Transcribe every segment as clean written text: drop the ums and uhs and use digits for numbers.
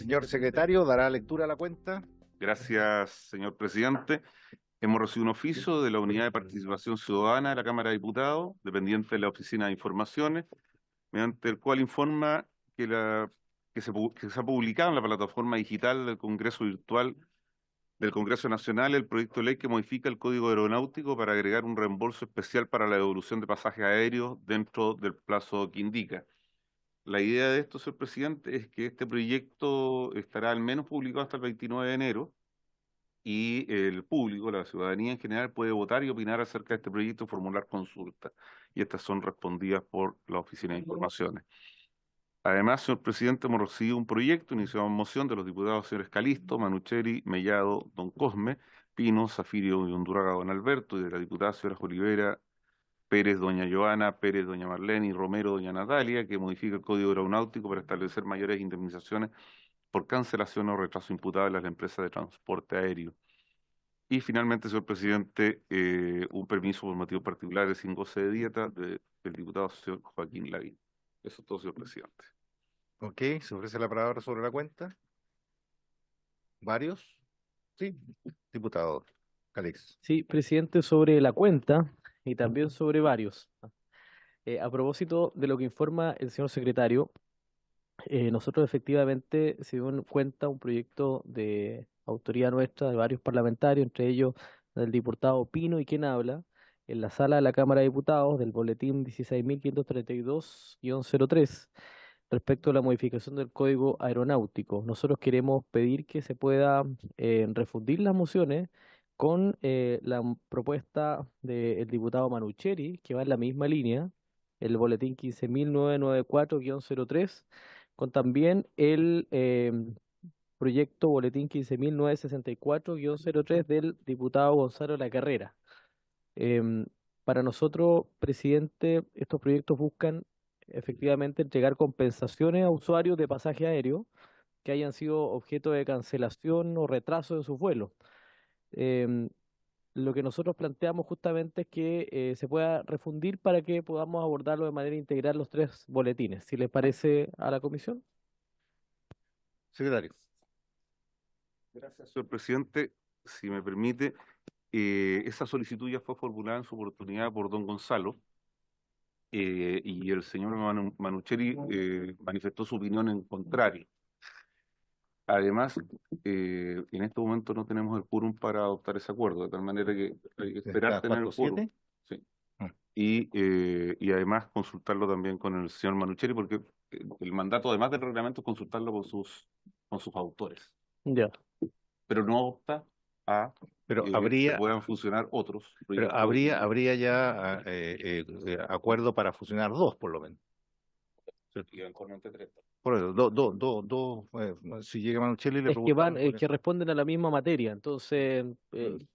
Señor secretario, dará lectura a la cuenta. Gracias, señor presidente. Hemos recibido un oficio de la Unidad de Participación Ciudadana de la Cámara de Diputados, dependiente de la Oficina de Informaciones, mediante el cual informa que se ha publicado en la plataforma digital del Congreso Virtual del Congreso Nacional el proyecto de ley que modifica el Código Aeronáutico para agregar un reembolso especial para la devolución de pasajes aéreos dentro del plazo que indica. La idea de esto, señor presidente, es que este proyecto estará al menos publicado hasta el 29 de enero y el público, la ciudadanía en general, puede votar y opinar acerca de este proyecto y formular consultas. Y estas son respondidas por la Oficina de Informaciones. Además, señor presidente, hemos recibido un proyecto, iniciado en moción de los diputados señores Calisto, Manucheri, Mellado, Don Cosme, Pino, Zafirio y Undurraga, Don Alberto, y de la diputada señora Olivera, Pérez, doña Joana, Pérez, doña Marlene y Romero, doña Natalia, que modifica el Código Aeronáutico para establecer mayores indemnizaciones por cancelación o retraso imputable a las empresas de transporte aéreo. Y finalmente, señor presidente, un permiso por motivos particulares sin goce de dieta del diputado señor Joaquín Lavín. Eso es todo, señor presidente. Ok, se ofrece la palabra sobre la cuenta. ¿Varios? Sí, diputado Calix. Sí, presidente, sobre la cuenta y también sobre varios. A propósito de lo que informa el señor secretario, nosotros efectivamente se dio en cuenta un proyecto de autoría nuestra, de varios parlamentarios, entre ellos del diputado Pino y quien habla, en la sala de la Cámara de Diputados del boletín 16.532-03, respecto a la modificación del Código Aeronáutico. Nosotros queremos pedir que se pueda refundir las mociones con propuesta del diputado Manucheri, que va en la misma línea, el boletín 15.994-03, con también el proyecto boletín 15.964-03 del diputado Gonzalo La Carrera. Em, para nosotros, presidente, estos proyectos buscan efectivamente entregar compensaciones a usuarios de pasaje aéreo que hayan sido objeto de cancelación o retraso de sus vuelos. Em, lo que nosotros planteamos justamente es que se pueda refundir para que podamos abordarlo de manera integral los tres boletines. Si les parece a la comisión. Secretario. Gracias, señor presidente. Si me permite, esa solicitud ya fue formulada en su oportunidad por don Gonzalo y el señor Manucheri manifestó su opinión en contrario. Además, en este momento no tenemos el quórum para adoptar ese acuerdo, de tal manera que hay que esperar ¿Está tener el quórum. 4-7? Sí. Ah. Y además consultarlo también con el señor Manucheri, porque el mandato, además del reglamento, es consultarlo con sus autores. Ya. Pero no opta a Pero que puedan funcionar otros pero proyectos. habría ya acuerdo para fusionar dos, por lo menos. Y eventualmente tres. Por eso, si llega Manuchelli le Es que preguntamos por que eso. responden a la misma materia, entonces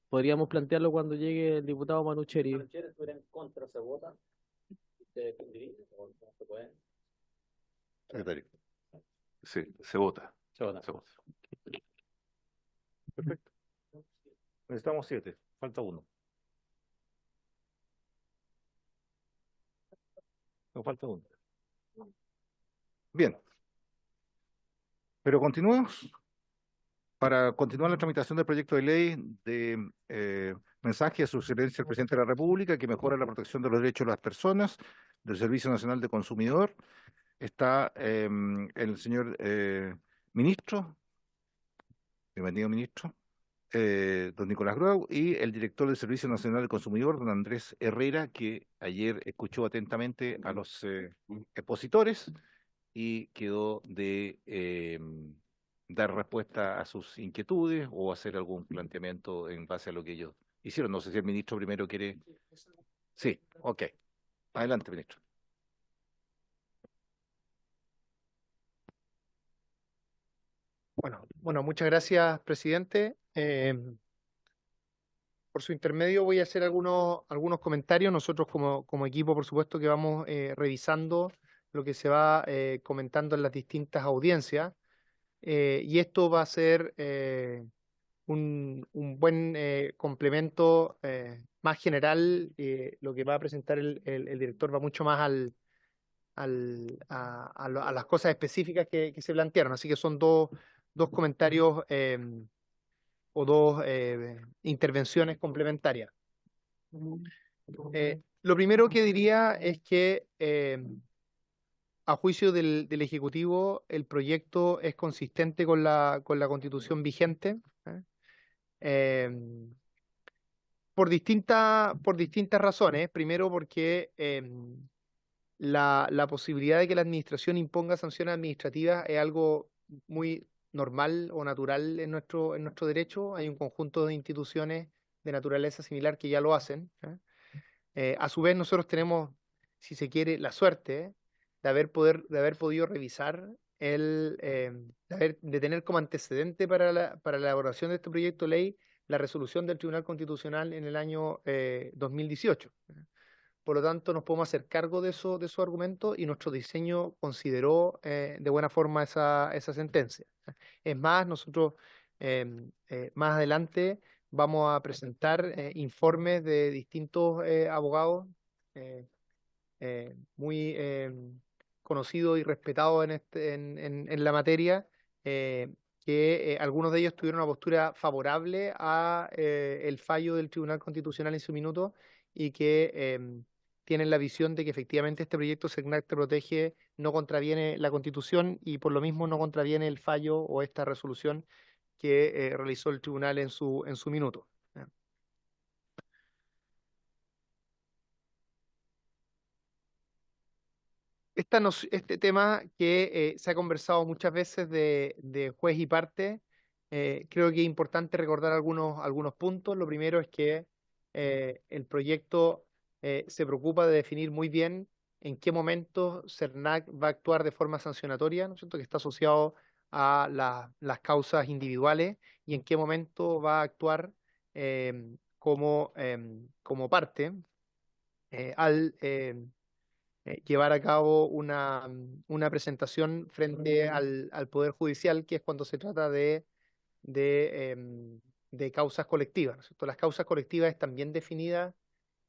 podríamos plantearlo cuando llegue el diputado Manucheri. ¿Manucheri estuviera en contra, se vota? ¿Se divide o no se puede? Secretario. Sí, se vota. Se vota. Se vota. Perfecto. Necesitamos 7, falta uno. Nos falta uno. Bien. Pero continuamos. Para continuar la tramitación del proyecto de ley de mensaje a su excelencia el presidente de la República que mejora la protección de los derechos de las personas del Servicio Nacional de Consumidor, está el señor ministro, bienvenido ministro, don Nicolás Grau, y el director del Servicio Nacional del Consumidor, don Andrés Herrera, que ayer escuchó atentamente a los expositores y quedó de dar respuesta a sus inquietudes o hacer algún planteamiento en base a lo que ellos hicieron. No sé si el ministro primero quiere. Sí, ok. Adelante, ministro. Bueno, muchas gracias, presidente. Por su intermedio voy a hacer algunos comentarios. Nosotros como equipo, por supuesto, que vamos revisando lo que se va comentando en las distintas audiencias. Y esto va a ser un buen complemento más general. Lo que va a presentar el director va mucho más a las cosas específicas que se plantearon. Así que son dos dos comentarios o dos intervenciones complementarias. Lo primero que diría es que a juicio del Ejecutivo, el proyecto es consistente con la Constitución vigente, por distintas razones. Primero, porque la posibilidad de que la administración imponga sanciones administrativas es algo muy normal o natural en nuestro derecho. Hay un conjunto de instituciones de naturaleza similar que ya lo hacen. A su vez, nosotros tenemos, si se quiere, la suerte de haber podido revisar de tener como antecedente para la elaboración de este proyecto de ley la resolución del Tribunal Constitucional en el año 2018. Por lo tanto, nos podemos hacer cargo de esos argumentos y nuestro diseño consideró de buena forma esa sentencia. Es más, nosotros más adelante vamos a presentar informes de distintos abogados muy conocidos y respetados en la materia, que algunos de ellos tuvieron una postura favorable a el fallo del Tribunal Constitucional en su minuto y que tienen la visión de que efectivamente este proyecto CERNAC te protege, no contraviene la Constitución y por lo mismo no contraviene el fallo o esta resolución que realizó el tribunal en su minuto. Este tema que se ha conversado muchas veces de juez y parte, creo que es importante recordar algunos puntos. Lo primero es que el proyecto se preocupa de definir muy bien en qué momento CERNAC va a actuar de forma sancionatoria, ¿no es cierto?, que está asociado a las causas individuales, y en qué momento va a actuar como parte al llevar a cabo una presentación frente al Poder Judicial, que es cuando se trata de causas colectivas, ¿no es cierto? Las causas colectivas están bien definidas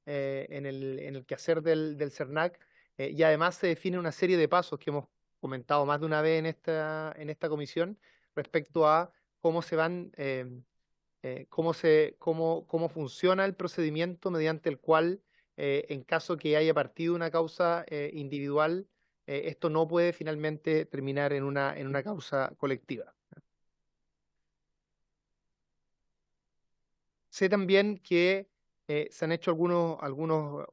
en el quehacer del CERNAC, y además se define una serie de pasos que hemos comentado más de una vez en esta comisión respecto a cómo se van, cómo funciona el procedimiento mediante el cual, en caso que haya partido una causa individual, esto no puede finalmente terminar en una causa colectiva. Sé también que se han hecho algunos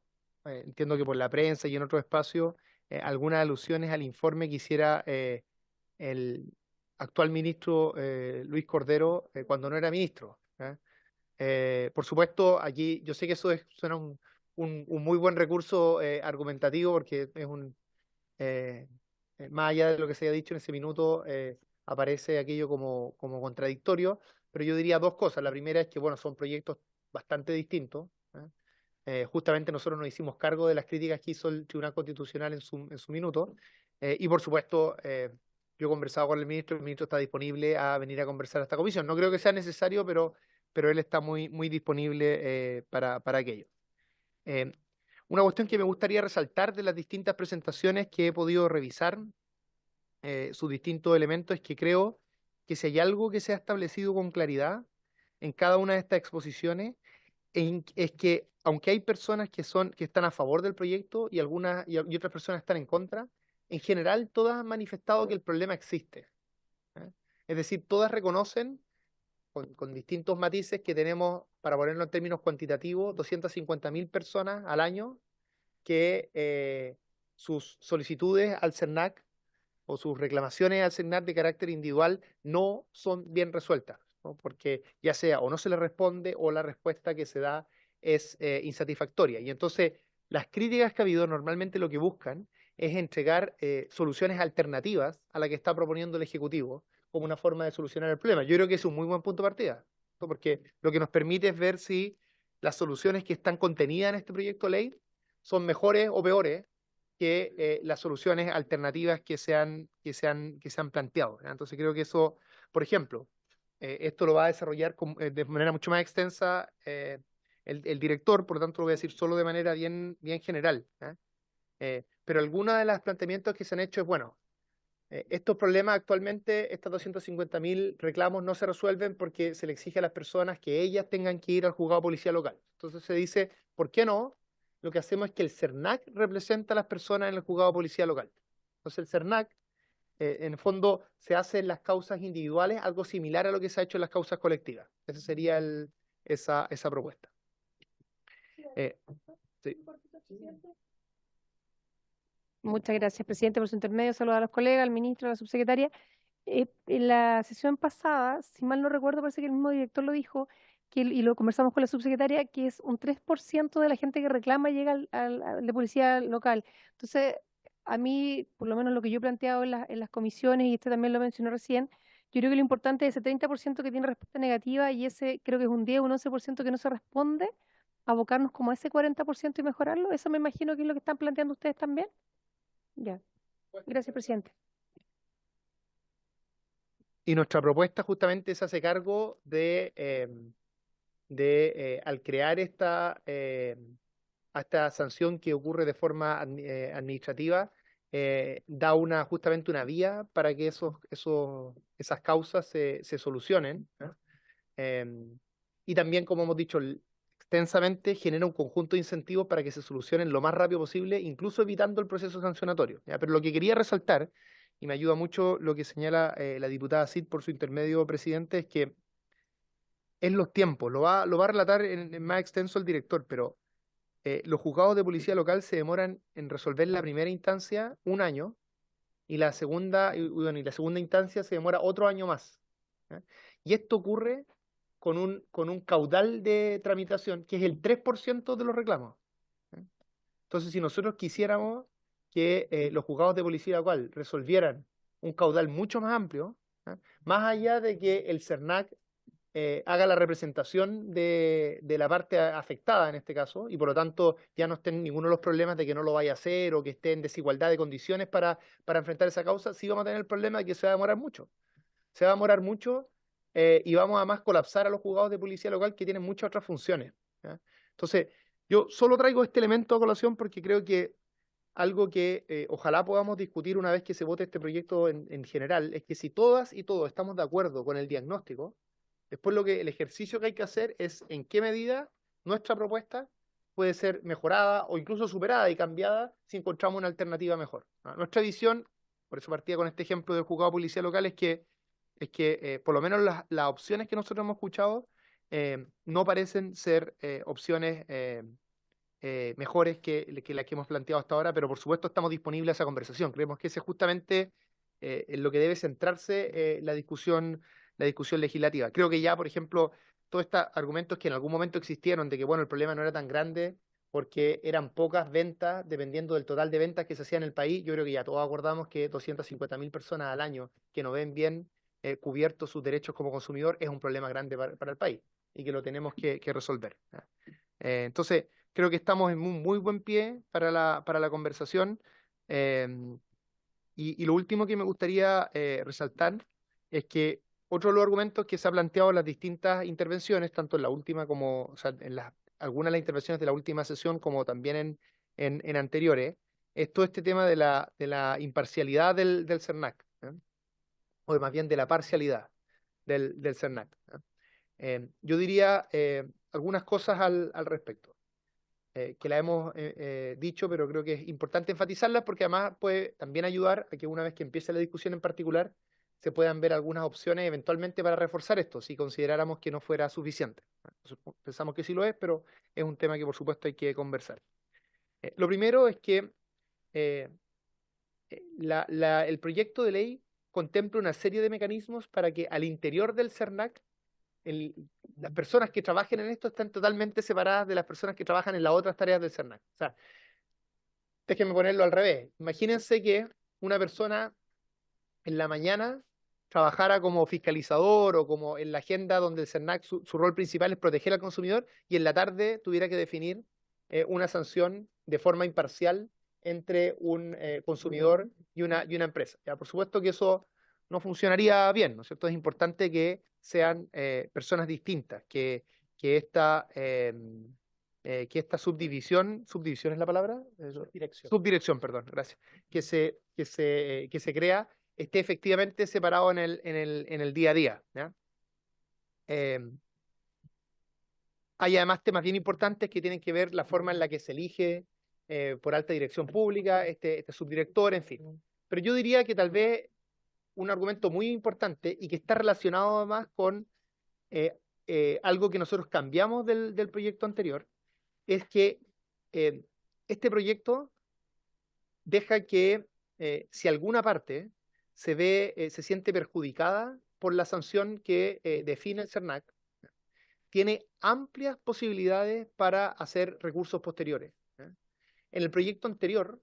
entiendo que por la prensa y en otros espacios, algunas alusiones al informe que hiciera el actual ministro Luis Cordero cuando no era ministro. Por supuesto, aquí yo sé que suena un muy buen recurso argumentativo, porque es más allá de lo que se haya dicho en ese minuto, aparece aquello como contradictorio, pero yo diría dos cosas. La primera es que, bueno, son proyectos bastante distintos. Justamente nosotros nos hicimos cargo de las críticas que hizo el Tribunal Constitucional en su minuto, y por supuesto, yo he conversado con el ministro está disponible a venir a conversar a esta comisión. No creo que sea necesario, pero él está muy disponible para aquello. Una cuestión que me gustaría resaltar de las distintas presentaciones que he podido revisar, sus distintos elementos, es que creo que si hay algo que se ha establecido con claridad en cada una de estas exposiciones, es que aunque hay personas que están a favor del proyecto y otras personas están en contra, en general todas han manifestado que el problema existe. Es decir, todas reconocen con distintos matices que tenemos, para ponerlo en términos cuantitativos, 250.000 personas al año que sus solicitudes al CERNAC o sus reclamaciones al CERNAC de carácter individual no son bien resueltas, ¿no? Porque ya sea o no se le responde o la respuesta que se da es insatisfactoria. Y entonces las críticas que ha habido normalmente lo que buscan es entregar soluciones alternativas a la que está proponiendo el Ejecutivo como una forma de solucionar el problema. Yo creo que es un muy buen punto de partida, ¿no? Porque lo que nos permite es ver si las soluciones que están contenidas en este proyecto de ley son mejores o peores que las soluciones alternativas que se han planteado, ¿ya? Entonces creo que eso, por ejemplo, esto lo va a desarrollar de manera mucho más extensa el director, por lo tanto lo voy a decir solo de manera bien general, ¿ya? Pero algunos de los planteamientos que se han hecho es, bueno, Estos problemas actualmente, estos 250.000 reclamos no se resuelven porque se le exige a las personas que ellas tengan que ir al juzgado de policía local. Entonces se dice, ¿por qué no? Lo que hacemos es que el CERNAC representa a las personas en el juzgado de policía local. Entonces el CERNAC, en el fondo, se hace en las causas individuales algo similar a lo que se ha hecho en las causas colectivas. Esa sería esa propuesta. Sí. Muchas gracias, presidente, por su intermedio. Saludos a los colegas, al ministro, a la subsecretaria. En la sesión pasada, si mal no recuerdo, parece que el mismo director lo dijo, y lo conversamos con la subsecretaria, que es un 3% de la gente que reclama llega al de policía local. Entonces, a mí, por lo menos lo que yo he planteado en las comisiones, y usted también lo mencionó recién, yo creo que lo importante es ese 30% que tiene respuesta negativa y ese creo que es un 10 o un 11% que no se responde, abocarnos como a ese 40% y mejorarlo. Eso me imagino que es lo que están planteando ustedes también. Ya. Gracias, presidente. Y nuestra propuesta justamente se hace cargo al crear esta sanción que ocurre de forma administrativa, da justamente una vía para que esas causas se solucionen, ¿no? Y también, como hemos dicho extensamente, genera un conjunto de incentivos para que se solucionen lo más rápido posible, incluso evitando el proceso sancionatorio, ¿ya? Pero lo que quería resaltar, y me ayuda mucho lo que señala la diputada Cid por su intermedio, presidente, es que en los tiempos, lo va a relatar en más extenso el director, pero los juzgados de policía local se demoran en resolver la primera instancia 1 año y la segunda instancia se demora otro año más, ¿ya? Y esto ocurre con un caudal de tramitación que es el 3% de los reclamos, ¿ya? Entonces, si nosotros quisiéramos que los juzgados de policía local resolvieran un caudal mucho más amplio, ¿ya? Más allá de que el CERNAC haga la representación de la parte afectada en este caso, y por lo tanto ya no estén ninguno de los problemas de que no lo vaya a hacer o que esté en desigualdad de condiciones para enfrentar esa causa, sí vamos a tener el problema de que se va a demorar mucho. Se va a demorar mucho y vamos a más colapsar a los juzgados de policía local que tienen muchas otras funciones, ¿ya? Entonces, yo solo traigo este elemento a colación porque creo que algo que ojalá podamos discutir una vez que se vote este proyecto en general, es que si todas y todos estamos de acuerdo con el diagnóstico, después el ejercicio que hay que hacer es en qué medida nuestra propuesta puede ser mejorada o incluso superada y cambiada si encontramos una alternativa mejor, ¿no? Nuestra visión, por eso partía con este ejemplo del juzgado de policía local, es que por lo menos las opciones que nosotros hemos escuchado no parecen ser opciones mejores que las que hemos planteado hasta ahora, pero por supuesto estamos disponibles a esa conversación. Creemos que ese es justamente en lo que debe centrarse la discusión legislativa. Creo que ya, por ejemplo, todos estos argumentos que en algún momento existieron de que, bueno, el problema no era tan grande porque eran pocas ventas, dependiendo del total de ventas que se hacía en el país, yo creo que ya todos acordamos que 250.000 personas al año que no ven bien cubiertos sus derechos como consumidor es un problema grande para el país y que lo tenemos que resolver, ¿ya? Entonces, creo que estamos en un muy buen pie para la conversación. Y lo último que me gustaría resaltar es que otro de los argumentos que se ha planteado en las distintas intervenciones, tanto en la última como, o sea, algunas de las intervenciones de la última sesión, como también en anteriores, es todo este tema de la imparcialidad del CERNAC, ¿eh? O más bien de la parcialidad del CERNAC, ¿eh? Yo diría algunas cosas al respecto. Que la hemos dicho, pero creo que es importante enfatizarlas porque además puede también ayudar a que una vez que empiece la discusión en particular se puedan ver algunas opciones eventualmente para reforzar esto, si consideráramos que no fuera suficiente. Entonces, pensamos que sí lo es, pero es un tema que por supuesto hay que conversar. Lo primero es que el proyecto de ley contempla una serie de mecanismos para que al interior del CERNAC las personas que trabajen en esto están totalmente separadas de las personas que trabajan en las otras tareas del CERNAC. O sea, déjenme ponerlo al revés. Imagínense que una persona en la mañana trabajara como fiscalizador o como en la agenda donde el CERNAC su rol principal es proteger al consumidor y en la tarde tuviera que definir una sanción de forma imparcial entre un consumidor y una empresa. ¿Ya? Por supuesto que eso no funcionaría bien, ¿no es cierto? Es importante que sean personas distintas, que esta subdivisión es la palabra, subdirección, perdón, gracias, que se crea esté efectivamente separado en el día a día, ¿ya? Hay además temas bien importantes que tienen que ver la forma en la que se elige por alta dirección pública, este subdirector, en fin. Pero yo diría que tal vez un argumento muy importante y que está relacionado además con algo que nosotros cambiamos del proyecto anterior, es que este proyecto deja que si alguna parte se siente perjudicada por la sanción que define el CERNAC, tiene amplias posibilidades para hacer recursos posteriores, ¿ya? En el proyecto anterior,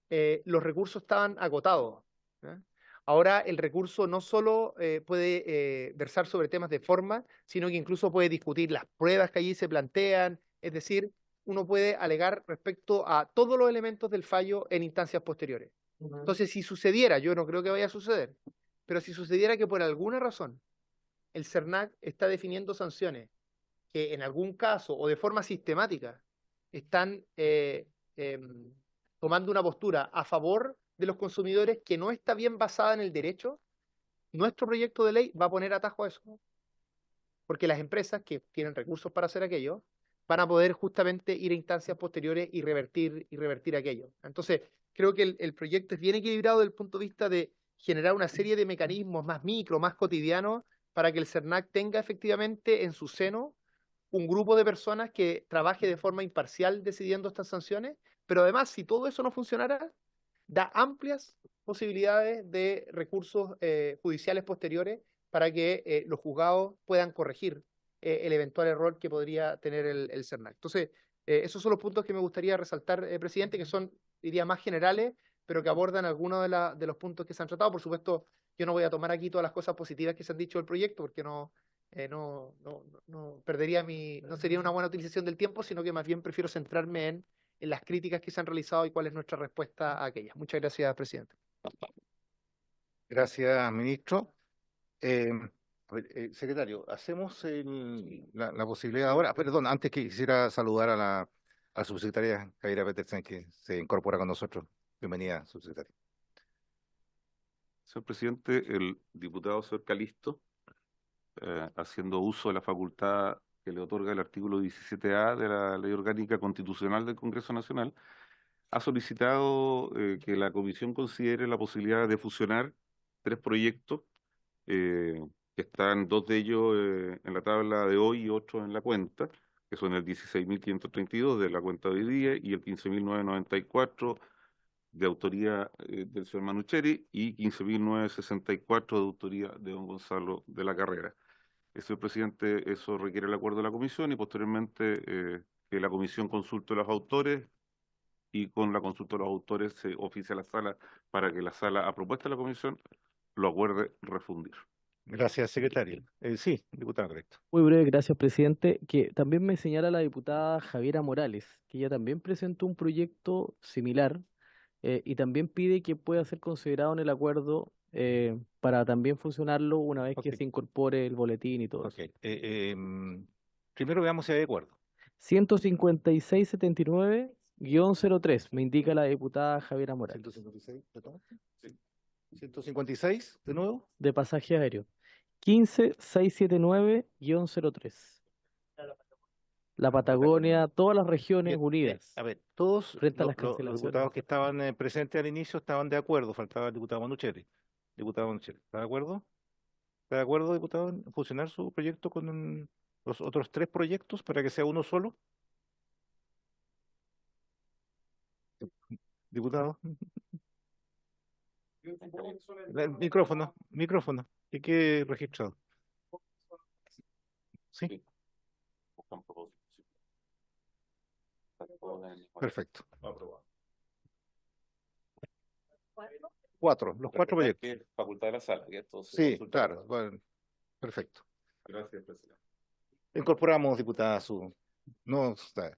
los recursos estaban agotados, ¿ya? Ahora el recurso no solo puede versar sobre temas de forma, sino que incluso puede discutir las pruebas que allí se plantean, es decir, uno puede alegar respecto a todos los elementos del fallo en instancias posteriores. Entonces, si sucediera, yo no creo que vaya a suceder, pero si sucediera que por alguna razón el CERNAC está definiendo sanciones que en algún caso o de forma sistemática están tomando una postura a favor de los consumidores que no está bien basada en el derecho, nuestro proyecto de ley va a poner atajo a eso. Porque las empresas que tienen recursos para hacer aquello van a poder justamente ir a instancias posteriores y revertir aquello. Entonces, creo que el proyecto es bien equilibrado desde el punto de vista de generar una serie de mecanismos más micro, más cotidianos, para que el CERNAC tenga efectivamente en su seno un grupo de personas que trabaje de forma imparcial decidiendo estas sanciones, pero además, si todo eso no funcionara, da amplias posibilidades de recursos judiciales posteriores para que los juzgados puedan corregir el eventual error que podría tener el CERNAC. Entonces, esos son los puntos que me gustaría resaltar, presidente, que son, diría, más generales, pero que abordan algunos de los puntos que se han tratado. Por supuesto, yo no voy a tomar aquí todas las cosas positivas que se han dicho del proyecto, porque no perdería no sería una buena utilización del tiempo, sino que más bien prefiero centrarme en las críticas que se han realizado y cuál es nuestra respuesta a aquellas. Muchas gracias, presidente. Gracias, ministro. Secretario, hacemos la posibilidad ahora. Perdón, antes que quisiera saludar a la subsecretaria Javiera Petersen, que se incorpora con nosotros. Bienvenida, subsecretaria. Señor presidente, el diputado señor Calisto, haciendo uso de la facultad que le otorga el artículo 17A de la Ley Orgánica Constitucional del Congreso Nacional, ha solicitado que la comisión considere la posibilidad de fusionar 3 proyectos, que están 2 de ellos en la tabla de hoy y otro en la cuenta, que son el 16.532 de la cuenta de hoy día y el 15.994 de autoría del señor Manucheri y 15.964 de autoría de don Gonzalo de la Carrera. Señor presidente, eso requiere el acuerdo de la comisión y posteriormente que la comisión consulte a los autores y con la consulta de los autores se oficia a la sala para que la sala, a propuesta de la comisión, lo acuerde refundir. Gracias, secretario. Sí, diputado, correcto. Muy breve, gracias, presidente. Que también me señala la diputada Javiera Morales, que ella también presentó un proyecto similar y también pide que pueda ser considerado en el acuerdo para también funcionarlo una vez que Ok. se incorpore el boletín y todo Ok. eso. Primero veamos si hay acuerdo. 15679-03, me indica la diputada Javiera Morales, 156, ¿perdón? Sí. 156, de nuevo. de pasaje aéreo. 15679-03. La Patagonia, todas las regiones Bien, unidas. A ver, todos Frente a los las cancelaciones. diputados que estaban presentes al inicio estaban de acuerdo, faltaba el diputado Manucheri. Diputado Manucheri, ¿está de acuerdo? ¿Está de acuerdo, diputado, en fusionar su proyecto con los otros 3 proyectos para que sea uno solo? Diputado. El micrófono, que quede registrado. ¿Sí? Perfecto. 4, los 4 proyectos. Facultad de la sala, que esto se Sí, consulta. claro, bueno, perfecto. Gracias, presidente. Incorporamos, diputada, su... No, está...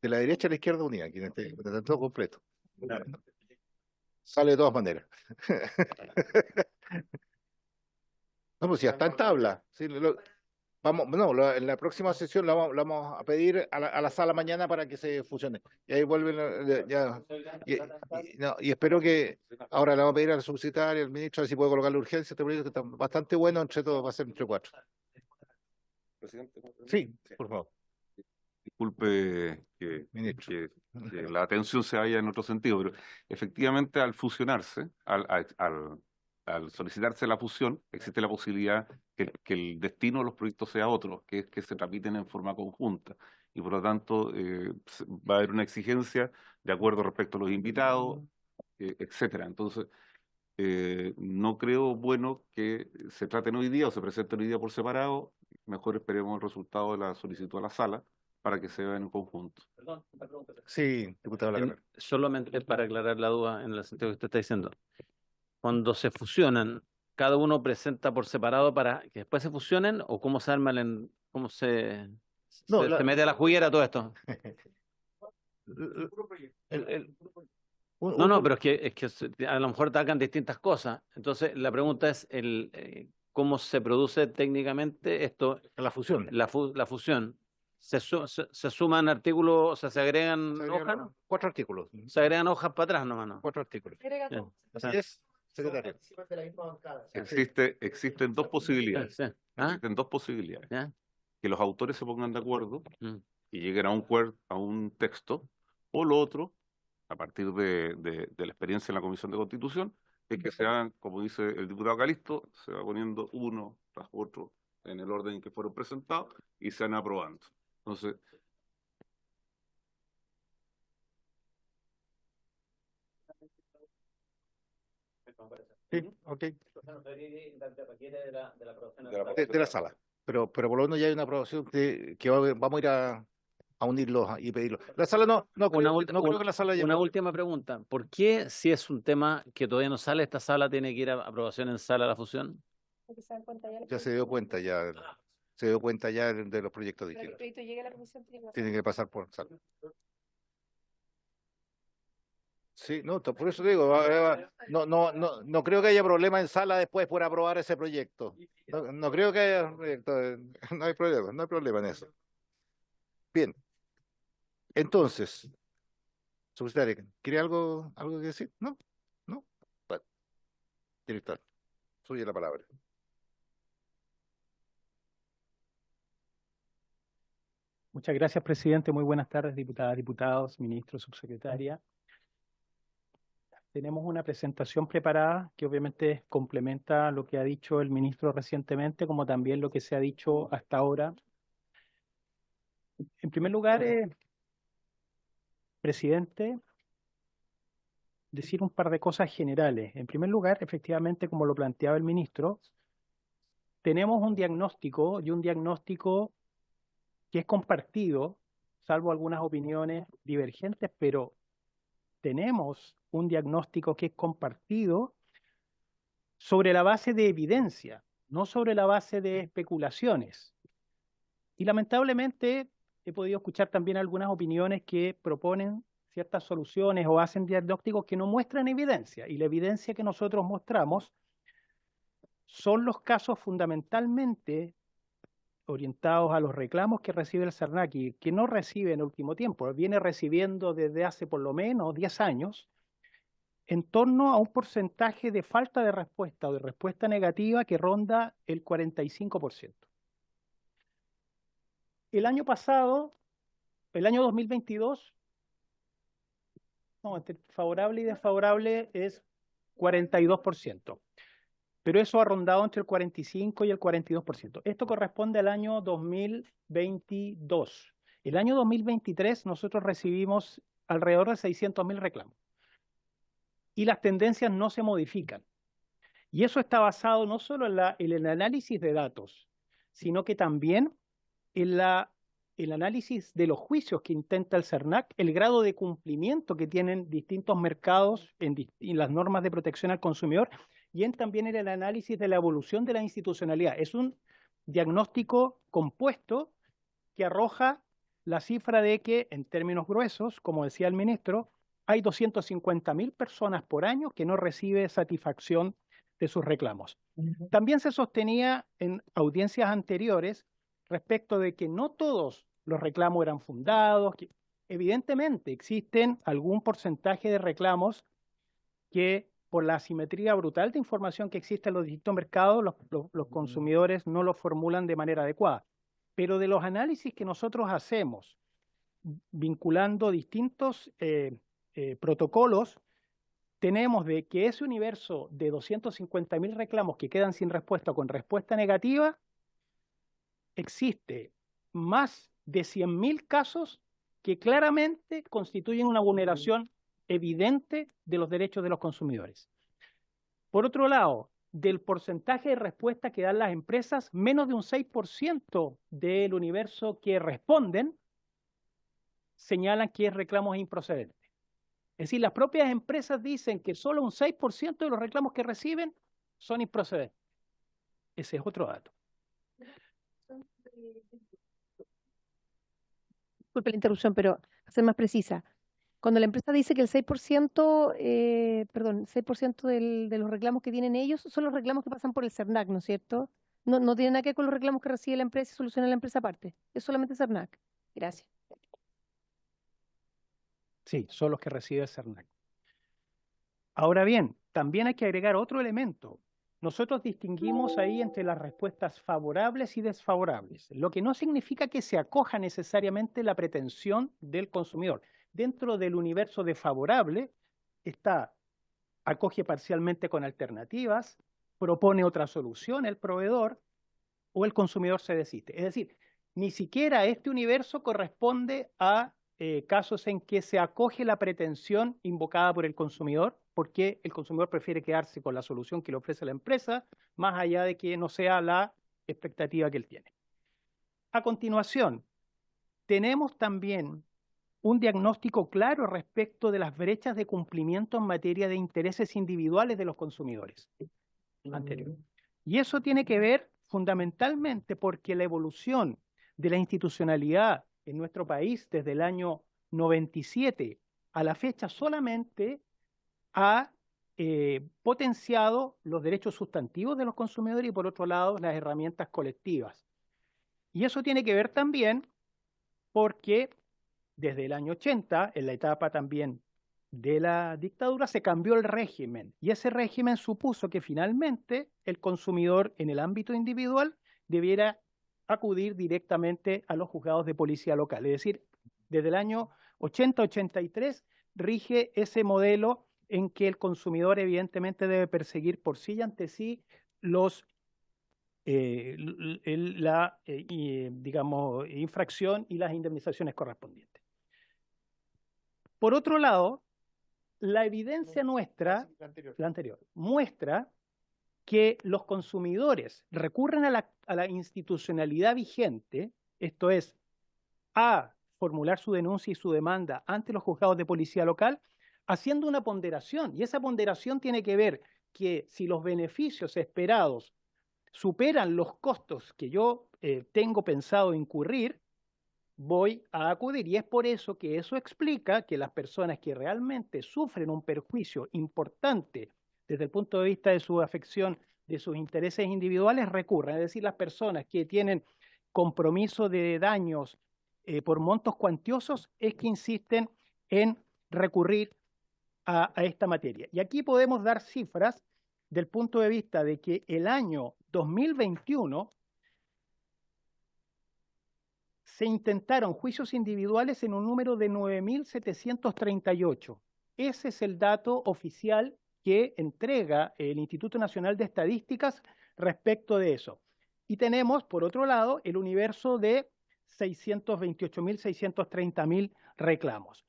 De la derecha a la izquierda unida, aquí está todo completo. Sale de todas maneras. No, pues ya está en tabla. Sí, Vamos, no, en la próxima sesión la vamos a pedir a la sala mañana para que se fusione. Y ahí vuelven, ya. No, y espero que ahora le vamos a pedir al subsecretario, al ministro, a ver si puede colocar la urgencia. Este proyecto está bastante bueno, entre todos va a ser entre cuatro. Presidente. Sí, por favor, Disculpe que ministro. que la atención se vaya en otro sentido, pero efectivamente al fusionarse, al solicitarse la fusión, existe la posibilidad que el destino de los proyectos sea otro, que es que se tramiten en forma conjunta. Y por lo tanto va a haber una exigencia de acuerdo respecto a los invitados, etcétera. Entonces, no creo bueno que se traten hoy día o se presenten hoy día por separado. Mejor esperemos el resultado de la solicitud a la sala para que se vean en conjunto. Perdón, una pregunta. Sí, diputado Lacarra. Solamente para aclarar la duda en el sentido que usted está diciendo. Cuando se fusionan, ¿cada uno presenta por separado para que después se fusionen o cómo se arma cómo No, se mete a la juguera todo esto? No, pero es que a lo mejor atacan distintas cosas. Entonces, la pregunta es cómo se produce técnicamente esto, la fusión. la fusión. Se suman artículos, o sea, se agregan hojas, ¿no? 4 artículos. Se agregan hojas para atrás nomás, ¿no? 4 artículos. Ya. Así es, secretario. De la misma bancada. Existen dos posibilidades. Sí. ¿Ah? Existen dos posibilidades. ¿Ya? Que los autores se pongan de acuerdo Mm. y lleguen a un texto, o lo otro, a partir de la experiencia en la Comisión de Constitución, es que se hagan, como dice el diputado Calisto, se va poniendo uno tras otro en el orden en que fueron presentados y se van aprobando. Entonces, Sí, ok. De De la sala. Pero por lo menos ya hay una aprobación que vamos a ir a unirlos y pedirlos. La sala no creo que la sala haya Una última pregunta. ¿Por qué, si es un tema que todavía no sale, esta sala tiene que ir a aprobación en sala la fusión? Porque se dan cuenta ya. ya se dio cuenta ya de los proyectos Para que el distintos. proyecto llegue a la comisión tiene que pasar. Tienen que pasar por sala. Sí, no, por eso digo, no creo que haya problema en sala después por aprobar ese proyecto. No creo que haya proyecto, no hay problema en eso. Bien, entonces, subsecretario, ¿quiere algo que decir? ¿No? Bueno, director, suya la palabra. Muchas gracias, presidente. Muy buenas tardes, diputadas, diputados, ministros, subsecretaria. Tenemos una presentación preparada que obviamente complementa lo que ha dicho el ministro recientemente, como también lo que se ha dicho hasta ahora. En primer lugar, presidente, decir un par de cosas generales. En primer lugar, efectivamente, como lo planteaba el ministro, tenemos un diagnóstico que es compartido, salvo algunas opiniones divergentes, pero tenemos un diagnóstico que es compartido sobre la base de evidencia, no sobre la base de especulaciones. Y lamentablemente he podido escuchar también algunas opiniones que proponen ciertas soluciones o hacen diagnósticos que no muestran evidencia. Y la evidencia que nosotros mostramos son los casos fundamentalmente orientados a los reclamos que recibe el SERNAC y que no recibe en el último tiempo, viene recibiendo desde hace por lo menos 10 años, en torno a un porcentaje de falta de respuesta o de respuesta negativa que ronda el 45%. El año pasado, el año 2022, entre favorable y desfavorable es 42%. Pero eso ha rondado entre el 45 y el 42%. Esto corresponde al año 2022. El año 2023 nosotros recibimos alrededor de 600.000 reclamos. Y las tendencias no se modifican. Y eso está basado no solo en el análisis de datos, sino que también en el análisis de los juicios que intenta el SERNAC, el grado de cumplimiento que tienen distintos mercados en las normas de protección al consumidor, y también en el análisis de la evolución de la institucionalidad. Es un diagnóstico compuesto que arroja la cifra de que, en términos gruesos, como decía el ministro, hay 250.000 personas por año que no reciben satisfacción de sus reclamos. También se sostenía en audiencias anteriores respecto de que no todos los reclamos eran fundados, que evidentemente existen algún porcentaje de reclamos que por la asimetría brutal de información que existe en los distintos mercados, los consumidores no lo formulan de manera adecuada. Pero de los análisis que nosotros hacemos, vinculando distintos protocolos, tenemos de que ese universo de 250.000 reclamos que quedan sin respuesta o con respuesta negativa, existe más de 100.000 casos que claramente constituyen una vulneración evidente de los derechos de los consumidores. Por otro lado, del porcentaje de respuesta que dan las empresas, menos de un 6% del universo que responden señalan que el reclamo es improcedente. Es decir, las propias empresas dicen que solo un 6% de los reclamos que reciben son improcedentes. Ese es otro dato. Disculpe la interrupción, pero para ser más precisa. Cuando la empresa dice que el 6%, 6% de los reclamos que tienen ellos son los reclamos que pasan por el CERNAC, ¿no es cierto? No tiene nada que ver con los reclamos que recibe la empresa y soluciona la empresa aparte. Es solamente CERNAC. Gracias. Sí, son los que recibe el CERNAC. Ahora bien, también hay que agregar otro elemento. Nosotros distinguimos ahí entre las respuestas favorables y desfavorables, lo que no significa que se acoja necesariamente la pretensión del consumidor. Dentro del universo de favorable acoge parcialmente con alternativas, propone otra solución el proveedor o el consumidor se desiste. Es decir, ni siquiera este universo corresponde a casos en que se acoge la pretensión invocada por el consumidor, porque el consumidor prefiere quedarse con la solución que le ofrece la empresa, más allá de que no sea la expectativa que él tiene. A continuación, tenemos también un diagnóstico claro respecto de las brechas de cumplimiento en materia de intereses individuales de los consumidores. Anterior. Y eso tiene que ver fundamentalmente porque la evolución de la institucionalidad en nuestro país desde el año 97 a la fecha solamente ha potenciado los derechos sustantivos de los consumidores y por otro lado las herramientas colectivas. Y eso tiene que ver también porque desde el año 80, en la etapa también de la dictadura, se cambió el régimen y ese régimen supuso que finalmente el consumidor en el ámbito individual debiera acudir directamente a los juzgados de policía local. Es decir, desde el año 80-83 rige ese modelo en que el consumidor evidentemente debe perseguir por sí y ante sí digamos, infracción y las indemnizaciones correspondientes. Por otro lado, la evidencia nuestra, la anterior, muestra que los consumidores recurren a la institucionalidad vigente, esto es, a formular su denuncia y su demanda ante los juzgados de policía local, haciendo una ponderación. Y esa ponderación tiene que ver que si los beneficios esperados superan los costos que yo tengo pensado incurrir, voy a acudir. Y es por eso que eso explica que las personas que realmente sufren un perjuicio importante desde el punto de vista de su afección, de sus intereses individuales, recurren. Es decir, las personas que tienen compromiso de daños por montos cuantiosos es que insisten en recurrir a esta materia. Y aquí podemos dar cifras del punto de vista de que el año 2021 se intentaron juicios individuales en un número de 9.738. Ese es el dato oficial que entrega el Instituto Nacional de Estadísticas respecto de eso. Y tenemos, por otro lado, el universo de 628.000, 630.000 reclamos.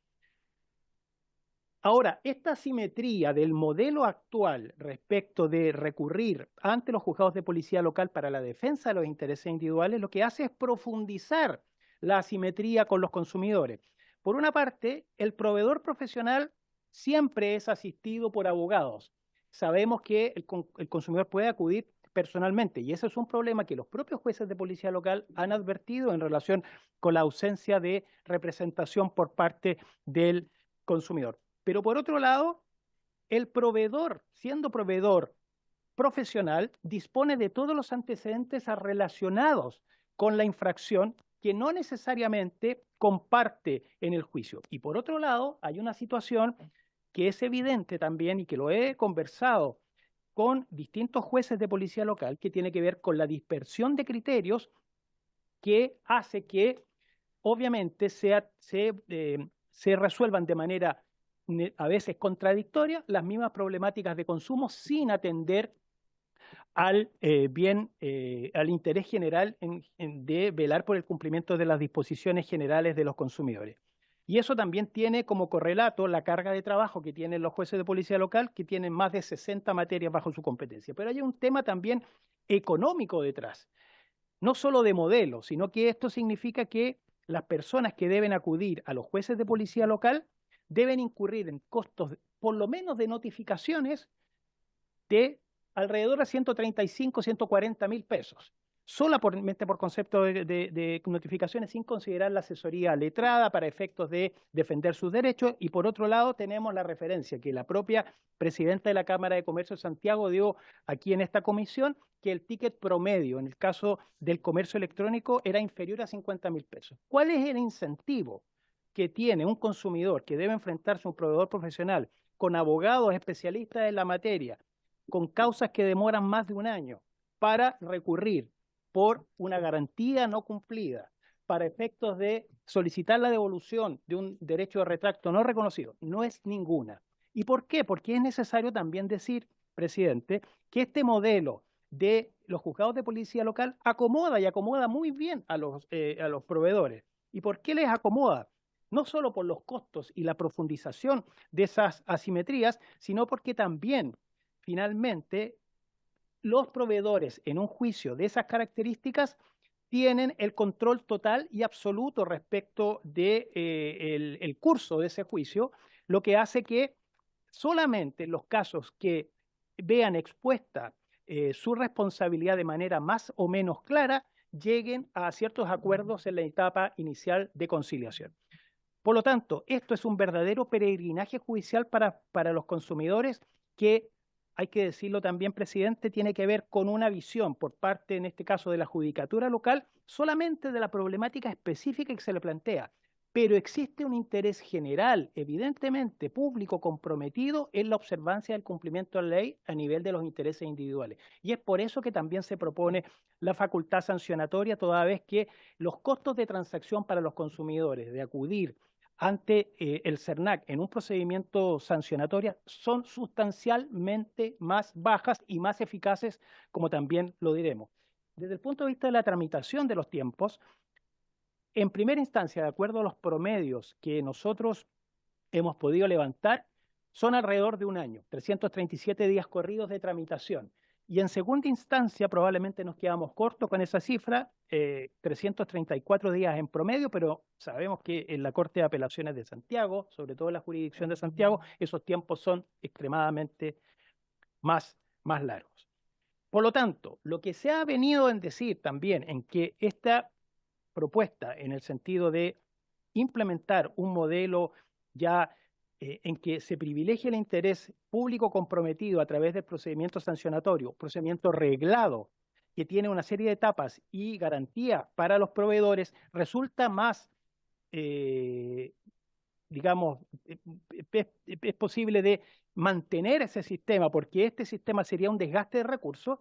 Ahora, esta asimetría del modelo actual respecto de recurrir ante los juzgados de policía local para la defensa de los intereses individuales, lo que hace es profundizar la asimetría con los consumidores. Por una parte, el proveedor profesional siempre es asistido por abogados. Sabemos que el consumidor puede acudir personalmente y ese es un problema que los propios jueces de policía local han advertido en relación con la ausencia de representación por parte del consumidor. Pero por otro lado, el proveedor, siendo proveedor profesional, dispone de todos los antecedentes relacionados con la infracción que no necesariamente comparte en el juicio. Y por otro lado, hay una situación que es evidente también y que lo he conversado con distintos jueces de policía local, que tiene que ver con la dispersión de criterios que hace que obviamente se resuelvan de manera a veces contradictoria las mismas problemáticas de consumo sin atender al al interés general de velar por el cumplimiento de las disposiciones generales de los consumidores. Y eso también tiene como correlato la carga de trabajo que tienen los jueces de policía local, que tienen más de 60 materias bajo su competencia. Pero hay un tema también económico detrás, no solo de modelo, sino que esto significa que las personas que deben acudir a los jueces de policía local deben incurrir en costos, por lo menos de notificaciones, de alrededor de 135, 140 mil pesos. Solamente por concepto de notificaciones, sin considerar la asesoría letrada para efectos de defender sus derechos. Y por otro lado, tenemos la referencia que la propia presidenta de la Cámara de Comercio de Santiago dio aquí en esta comisión, que el ticket promedio en el caso del comercio electrónico era inferior a 50 mil pesos. ¿Cuál es el incentivo que tiene un consumidor que debe enfrentarse a un proveedor profesional con abogados especialistas en la materia, con causas que demoran más de un año, para recurrir por una garantía no cumplida, para efectos de solicitar la devolución de un derecho de retracto no reconocido? No es ninguna. ¿Y por qué? Porque es necesario también decir, presidente, que este modelo de los juzgados de policía local acomoda muy bien a los proveedores. ¿Y por qué les acomoda? No solo por los costos y la profundización de esas asimetrías, sino porque también, finalmente, los proveedores en un juicio de esas características tienen el control total y absoluto respecto de, el curso de ese juicio, lo que hace que solamente los casos que vean expuesta su responsabilidad de manera más o menos clara lleguen a ciertos acuerdos en la etapa inicial de conciliación. Por lo tanto, esto es un verdadero peregrinaje judicial para los consumidores que, hay que decirlo también, presidente, tiene que ver con una visión por parte, en este caso, de la judicatura local, solamente de la problemática específica que se le plantea. Pero existe un interés general, evidentemente público, comprometido en la observancia del cumplimiento de la ley a nivel de los intereses individuales. Y es por eso que también se propone la facultad sancionatoria, toda vez que los costos de transacción para los consumidores de acudir ante el CERNAC en un procedimiento sancionatorio son sustancialmente más bajas y más eficaces, como también lo diremos. Desde el punto de vista de la tramitación de los tiempos, en primera instancia, de acuerdo a los promedios que nosotros hemos podido levantar, son alrededor de un año, 337 días corridos de tramitación. Y en segunda instancia, probablemente nos quedamos cortos con esa cifra, 334 días en promedio, pero sabemos que en la Corte de Apelaciones de Santiago, sobre todo en la jurisdicción de Santiago, esos tiempos son extremadamente más largos. Por lo tanto, lo que se ha venido en decir también en que esta propuesta, en el sentido de implementar un modelo ya en que se privilegie el interés público comprometido a través del procedimiento sancionatorio, procedimiento reglado, que tiene una serie de etapas y garantías para los proveedores, resulta más, digamos, es posible de mantener ese sistema, porque este sistema sería un desgaste de recursos.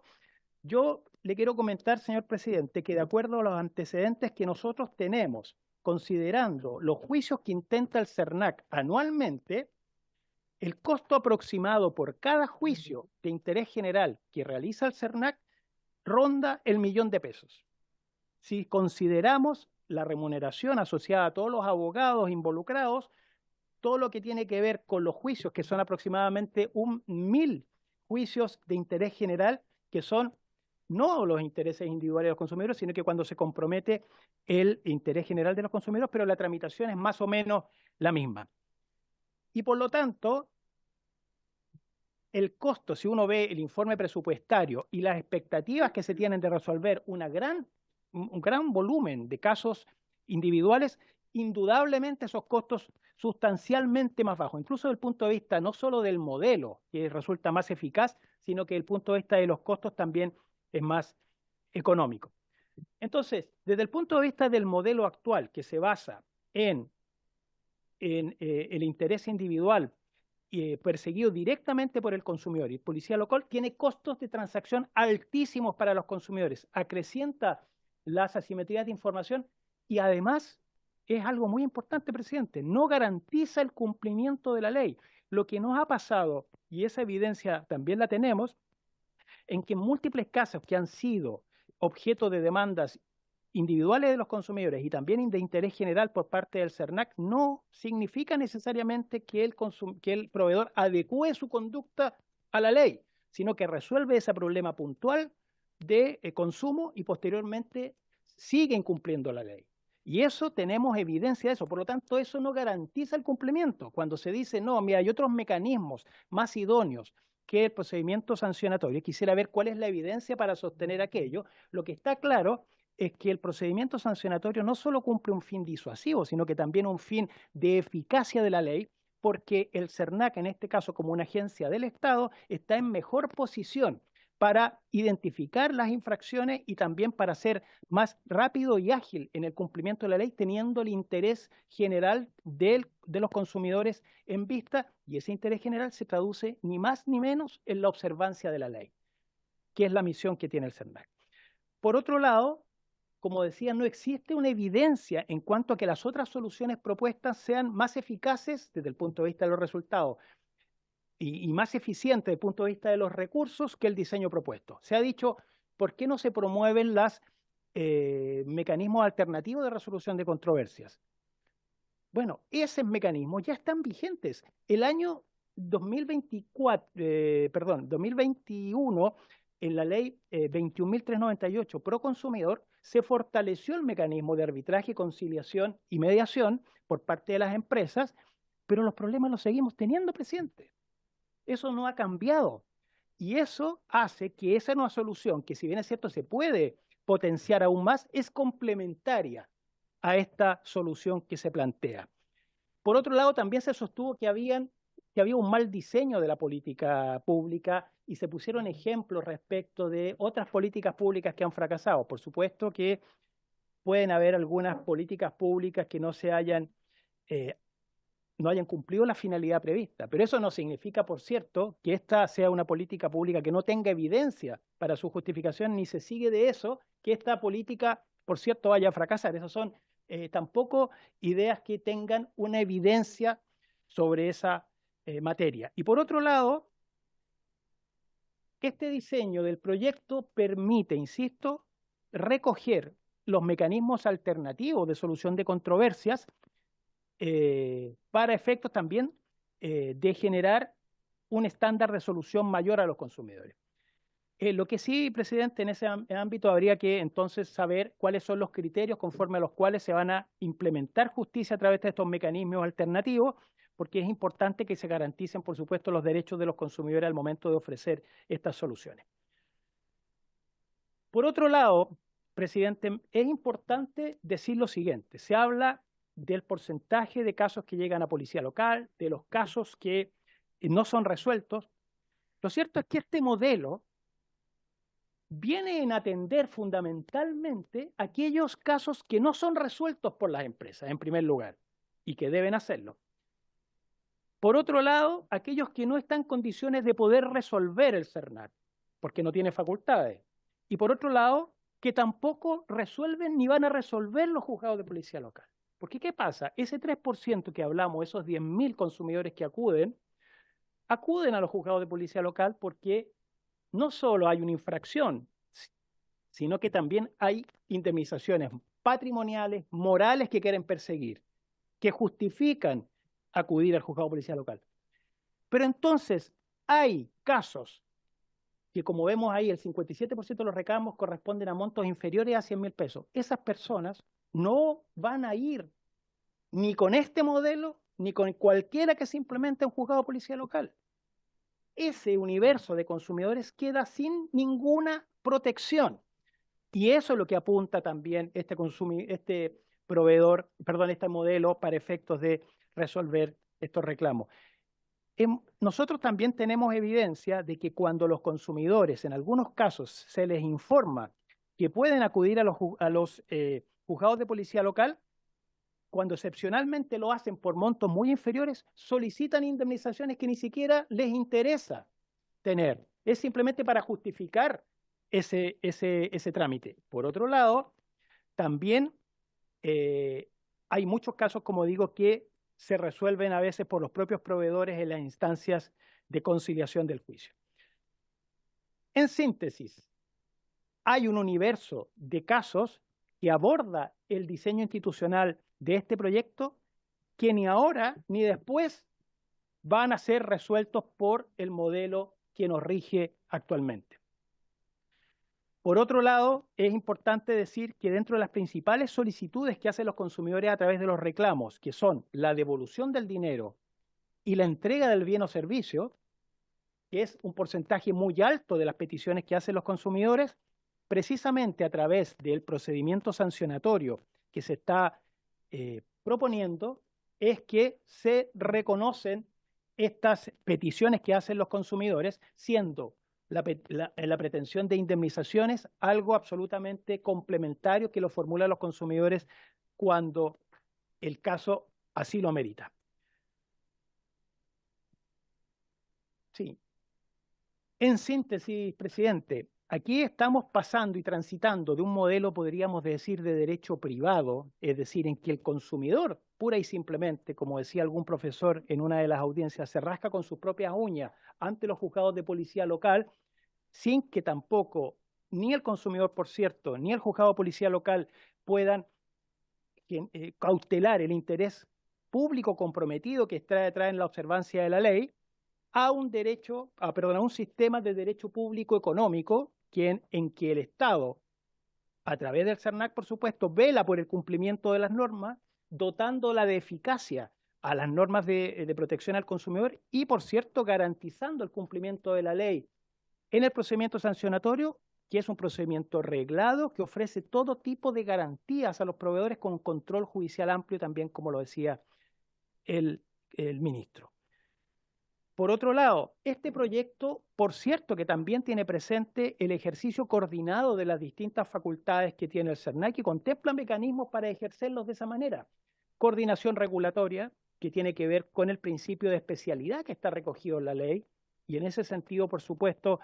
Yo le quiero comentar, señor presidente, que de acuerdo a los antecedentes que nosotros tenemos, considerando los juicios que intenta el CERNAC anualmente, el costo aproximado por cada juicio de interés general que realiza el CERNAC ronda el $1.000.000. Si consideramos la remuneración asociada a todos los abogados involucrados, todo lo que tiene que ver con los juicios, que son aproximadamente 1.000 juicios de interés general, que son no los intereses individuales de los consumidores, sino que cuando se compromete el interés general de los consumidores, pero la tramitación es más o menos la misma. Y por lo tanto, el costo, si uno ve el informe presupuestario y las expectativas que se tienen de resolver un gran volumen de casos individuales, indudablemente esos costos sustancialmente más bajos, incluso desde el punto de vista no solo del modelo, que resulta más eficaz, sino que desde el punto de vista de los costos también es más económico. Entonces, desde el punto de vista del modelo actual, que se basa en el interés individual perseguido directamente por el consumidor, y policía local tiene costos de transacción altísimos para los consumidores, acrecienta las asimetrías de información y además es algo muy importante, presidente, no garantiza el cumplimiento de la ley. Lo que nos ha pasado, y esa evidencia también la tenemos, en que en múltiples casos que han sido objeto de demandas individuales de los consumidores y también de interés general por parte del CERNAC, no significa necesariamente que el proveedor adecúe su conducta a la ley, sino que resuelve ese problema puntual de consumo y posteriormente sigue incumpliendo la ley. Y eso tenemos evidencia de eso, por lo tanto eso no garantiza el cumplimiento. Cuando se dice, no, mira, hay otros mecanismos más idóneos que el procedimiento sancionatorio, quisiera ver cuál es la evidencia para sostener aquello. Lo que está claro es que el procedimiento sancionatorio no solo cumple un fin disuasivo, sino que también un fin de eficacia de la ley, porque el CERNAC, en este caso como una agencia del Estado, está en mejor posición para identificar las infracciones y también para ser más rápido y ágil en el cumplimiento de la ley, teniendo el interés general de los consumidores en vista, y ese interés general se traduce ni más ni menos en la observancia de la ley, que es la misión que tiene el CERNAC. Por otro lado, como decía, no existe una evidencia en cuanto a que las otras soluciones propuestas sean más eficaces desde el punto de vista de los resultados y más eficientes desde el punto de vista de los recursos que el diseño propuesto. Se ha dicho, ¿por qué no se promueven los mecanismos alternativos de resolución de controversias? Bueno, esos mecanismos ya están vigentes. El año 2021, en la ley 21.398 pro consumidor, se fortaleció el mecanismo de arbitraje, conciliación y mediación por parte de las empresas, pero los problemas los seguimos teniendo, presidente. Eso no ha cambiado. Y eso hace que esa nueva solución, que si bien es cierto se puede potenciar aún más, es complementaria a esta solución que se plantea. Por otro lado, también se sostuvo que había un mal diseño de la política pública y se pusieron ejemplos respecto de otras políticas públicas que han fracasado. Por supuesto que pueden haber algunas políticas públicas que no hayan cumplido la finalidad prevista, pero eso no significa, por cierto, que esta sea una política pública que no tenga evidencia para su justificación, ni se sigue de eso que esta política, por cierto, vaya a fracasar. Esas son tampoco ideas que tengan una evidencia sobre esa materia. Y por otro lado, este diseño del proyecto permite, insisto, recoger los mecanismos alternativos de solución de controversias para efectos también de generar un estándar de solución mayor a los consumidores. Lo que sí, presidente, en ese ámbito habría que entonces saber cuáles son los criterios conforme a los cuales se van a implementar justicia a través de estos mecanismos alternativos, porque es importante que se garanticen, por supuesto, los derechos de los consumidores al momento de ofrecer estas soluciones. Por otro lado, presidente, es importante decir lo siguiente. Se habla del porcentaje de casos que llegan a policía local, de los casos que no son resueltos. Lo cierto es que este modelo viene en atender fundamentalmente aquellos casos que no son resueltos por las empresas, en primer lugar, y que deben hacerlo. Por otro lado, aquellos que no están en condiciones de poder resolver el CERNAC, porque no tiene facultades. Y por otro lado, que tampoco resuelven ni van a resolver los juzgados de policía local. Porque ¿qué pasa? Ese 3% que hablamos, esos 10.000 consumidores que acuden a los juzgados de policía local porque no solo hay una infracción, sino que también hay indemnizaciones patrimoniales, morales que quieren perseguir, que justifican acudir al juzgado de policía local. Pero entonces hay casos que, como vemos ahí, el 57% de los reclamos corresponden a montos inferiores a 100.000 pesos. Esas personas no van a ir ni con este modelo, ni con cualquiera que se implemente en juzgado de policía local. Ese universo de consumidores queda sin ninguna protección. Y eso es lo que apunta también este modelo para efectos de resolver estos reclamos. Nosotros también tenemos evidencia de que cuando los consumidores, en algunos casos, se les informa que pueden acudir a los juzgados de policía local, cuando excepcionalmente lo hacen por montos muy inferiores, solicitan indemnizaciones que ni siquiera les interesa tener. Es simplemente para justificar ese trámite. Por otro lado, también hay muchos casos, como digo, que se resuelven a veces por los propios proveedores en las instancias de conciliación del juicio. En síntesis, hay un universo de casos que aborda el diseño institucional de este proyecto que ni ahora ni después van a ser resueltos por el modelo que nos rige actualmente. Por otro lado, es importante decir que dentro de las principales solicitudes que hacen los consumidores a través de los reclamos, que son la devolución del dinero y la entrega del bien o servicio, que es un porcentaje muy alto de las peticiones que hacen los consumidores, precisamente a través del procedimiento sancionatorio que se está proponiendo, es que se reconocen estas peticiones que hacen los consumidores, siendo la pretensión de indemnizaciones algo absolutamente complementario que lo formulan los consumidores cuando el caso así lo amerita. Sí. En síntesis, presidente, aquí estamos pasando y transitando de un modelo, podríamos decir, de derecho privado, es decir, en que el consumidor, pura y simplemente, como decía algún profesor en una de las audiencias, se rasca con sus propias uñas ante los juzgados de policía local, sin que tampoco ni el consumidor, por cierto, ni el juzgado de policía local puedan cautelar el interés público comprometido que está detrás en la observancia de la ley, a un sistema de derecho público económico en que el Estado, a través del CERNAC, por supuesto, vela por el cumplimiento de las normas, dotándola de eficacia a las normas de protección al consumidor y, por cierto, garantizando el cumplimiento de la ley en el procedimiento sancionatorio, que es un procedimiento reglado que ofrece todo tipo de garantías a los proveedores con control judicial amplio, también como lo decía el ministro. Por otro lado, este proyecto, por cierto, que también tiene presente el ejercicio coordinado de las distintas facultades que tiene el CERNAC y contempla mecanismos para ejercerlos de esa manera. Coordinación regulatoria, que tiene que ver con el principio de especialidad que está recogido en la ley, y en ese sentido, por supuesto,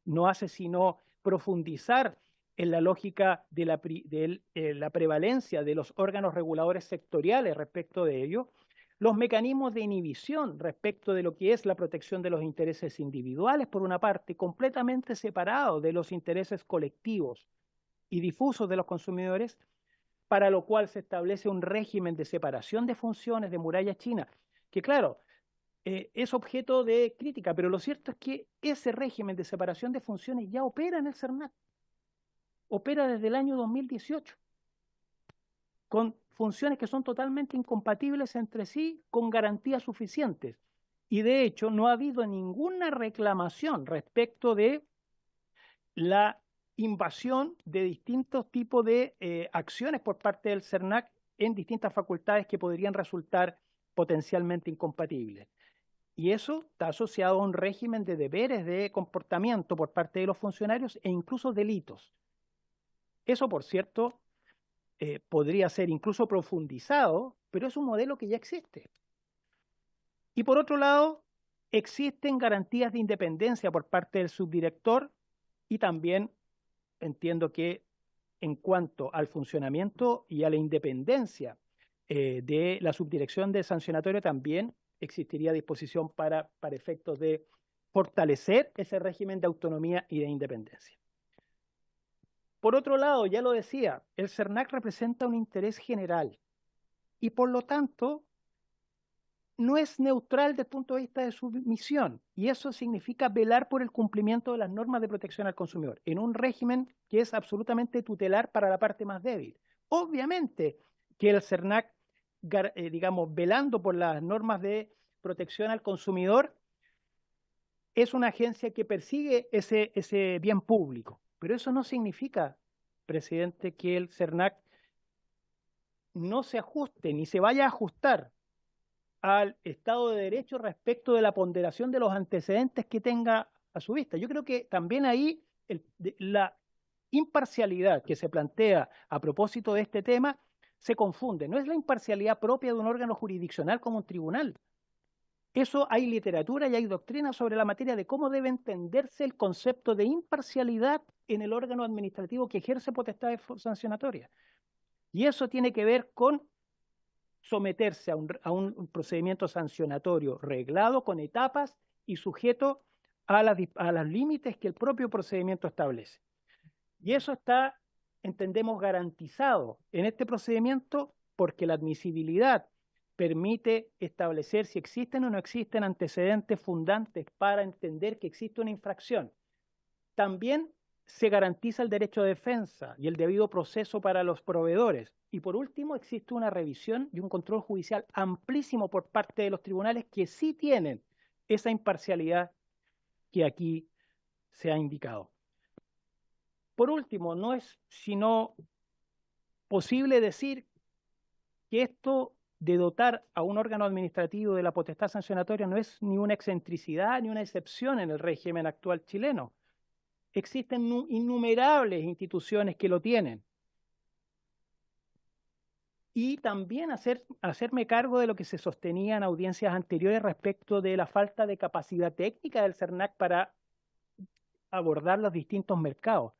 no hace sino profundizar en la lógica de la prevalencia de los órganos reguladores sectoriales respecto de ello. Los mecanismos de inhibición respecto de lo que es la protección de los intereses individuales, por una parte, completamente separados de los intereses colectivos y difusos de los consumidores, para lo cual se establece un régimen de separación de funciones de muralla china, que claro, es objeto de crítica, pero lo cierto es que ese régimen de separación de funciones ya opera en el CERNAC, opera desde el año 2018, con funciones que son totalmente incompatibles entre sí, con garantías suficientes. Y de hecho, no ha habido ninguna reclamación respecto de la invasión de distintos tipos de acciones por parte del CERNAC en distintas facultades que podrían resultar potencialmente incompatibles. Y eso está asociado a un régimen de deberes de comportamiento por parte de los funcionarios e incluso delitos. Eso, por cierto, podría ser incluso profundizado, pero es un modelo que ya existe. Y por otro lado, existen garantías de independencia por parte del subdirector y también entiendo que en cuanto al funcionamiento y a la independencia de la subdirección de sancionatorio también existiría disposición para efectos de fortalecer ese régimen de autonomía y de independencia. Por otro lado, ya lo decía, el CERNAC representa un interés general y por lo tanto no es neutral desde el punto de vista de su misión, y eso significa velar por el cumplimiento de las normas de protección al consumidor en un régimen que es absolutamente tutelar para la parte más débil. Obviamente que el CERNAC, digamos, velando por las normas de protección al consumidor, es una agencia que persigue ese bien público. Pero eso no significa, presidente, que el CERNAC no se ajuste ni se vaya a ajustar al Estado de Derecho respecto de la ponderación de los antecedentes que tenga a su vista. Yo creo que también ahí imparcialidad que se plantea a propósito de este tema se confunde. No es la imparcialidad propia de un órgano jurisdiccional como un tribunal. Eso hay literatura y hay doctrina sobre la materia de cómo debe entenderse el concepto de imparcialidad en el órgano administrativo que ejerce potestades sancionatorias. Y eso tiene que ver con someterse a un procedimiento sancionatorio reglado con etapas y sujeto a los límites que el propio procedimiento establece. Y eso está, entendemos, garantizado en este procedimiento porque la admisibilidad permite establecer si existen o no existen antecedentes fundantes para entender que existe una infracción. También se garantiza el derecho de defensa y el debido proceso para los proveedores. Y por último, existe una revisión y un control judicial amplísimo por parte de los tribunales que sí tienen esa imparcialidad que aquí se ha indicado. Por último, no es sino posible decir que esto de dotar a un órgano administrativo de la potestad sancionatoria no es ni una excentricidad ni una excepción en el régimen actual chileno. Existen innumerables instituciones que lo tienen. Y también hacerme cargo de lo que se sostenía en audiencias anteriores respecto de la falta de capacidad técnica del CERNAC para abordar los distintos mercados.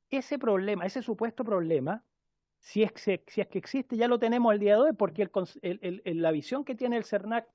Ese problema, ese supuesto problema, si es que existe, ya lo tenemos el día de hoy, porque la visión que tiene el CERNAC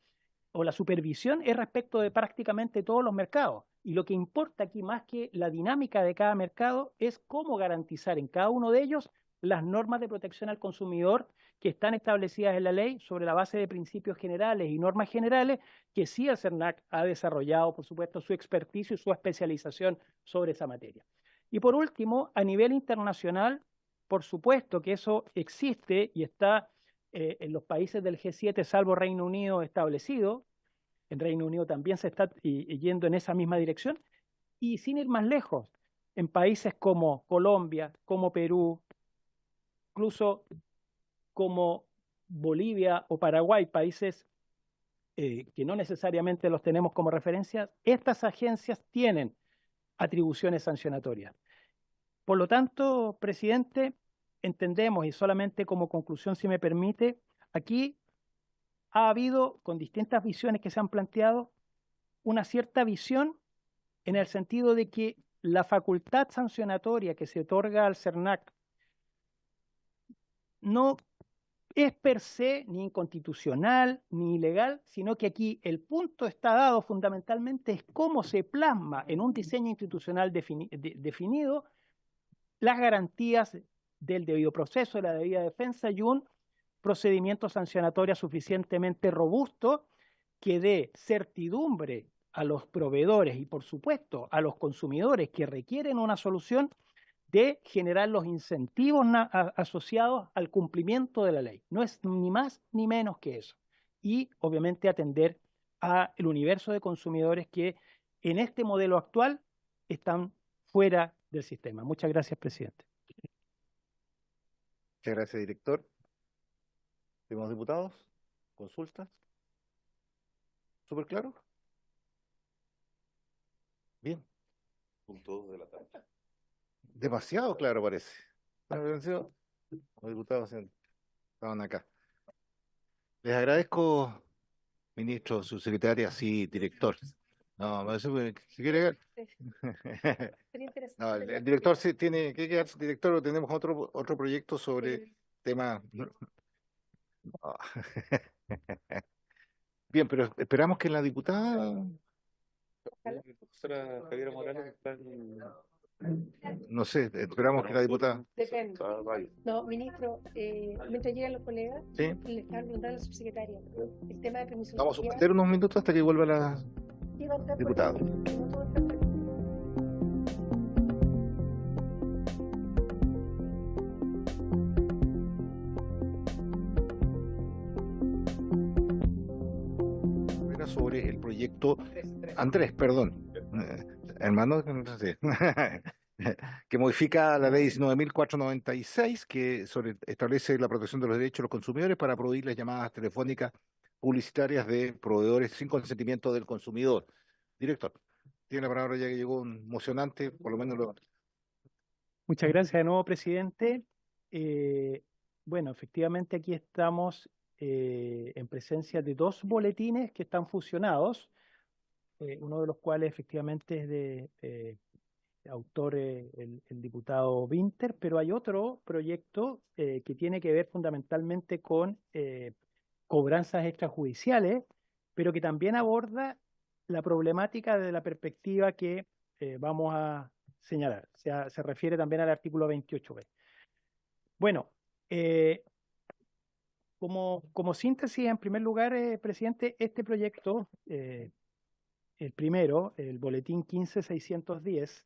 o la supervisión es respecto de prácticamente todos los mercados. Y lo que importa aquí, más que la dinámica de cada mercado, es cómo garantizar en cada uno de ellos las normas de protección al consumidor que están establecidas en la ley sobre la base de principios generales y normas generales que sí el CERNAC ha desarrollado, por supuesto, su experticio y su especialización sobre esa materia. Y por último, a nivel internacional, por supuesto que eso existe y está en los países del G7, salvo Reino Unido establecido. En Reino Unido también se está yendo en esa misma dirección. Y sin ir más lejos, en países como Colombia, como Perú, incluso como Bolivia o Paraguay, países que no necesariamente los tenemos como referencia, estas agencias tienen atribuciones sancionatorias. Por lo tanto, presidente, entendemos, y solamente como conclusión, si me permite, aquí ha habido, con distintas visiones que se han planteado, una cierta visión en el sentido de que la facultad sancionatoria que se otorga al CERNAC no es per se ni inconstitucional ni ilegal, sino que aquí el punto está dado fundamentalmente es cómo se plasma en un diseño institucional definido las garantías del debido proceso, de la debida defensa y un procedimiento sancionatorio suficientemente robusto que dé certidumbre a los proveedores y, por supuesto, a los consumidores que requieren una solución de generar los incentivos asociados al cumplimiento de la ley. No es ni más ni menos que eso. Y, obviamente, atender al universo de consumidores que en este modelo actual están fuera del sistema. Muchas gracias, presidente. Muchas gracias, director. ¿Tenemos diputados? ¿Consultas? ¿Súper claro? Bien. Punto 2 de la tarde. Demasiado claro parece. Los diputados estaban acá. Les agradezco, ministro, subsecretaria, sí, director. No, si quiere. Sería interesante. No, el director sí tiene que quedarse director, tenemos otro proyecto sobre tema. No. Bien, pero esperamos que la diputada. Profesora Javiera Morales está No sé, esperamos que la diputada. Depende. No, ministro, mientras llegan los colegas, Sí. le están preguntando a la subsecretaria el tema de permiso. Vamos a suspender unos minutos hasta que vuelva la diputada. Era sobre el proyecto Andrés, perdón. Hermano, sí. Que modifica la ley 19.496 que establece la protección de los derechos de los consumidores para prohibir las llamadas telefónicas publicitarias de proveedores sin consentimiento del consumidor. Director, tiene la palabra ya que llegó un mocionante, por lo menos lo... Muchas gracias de nuevo, presidente. Bueno, efectivamente aquí estamos en presencia de dos boletines que están fusionados, uno de los cuales efectivamente es de autor el diputado Winter, pero hay otro proyecto que tiene que ver fundamentalmente con cobranzas extrajudiciales, pero que también aborda la problemática desde la perspectiva que vamos a señalar. O sea, se refiere también al artículo 28b. Bueno, como síntesis, en primer lugar, presidente, este proyecto, el primero, el boletín 15610,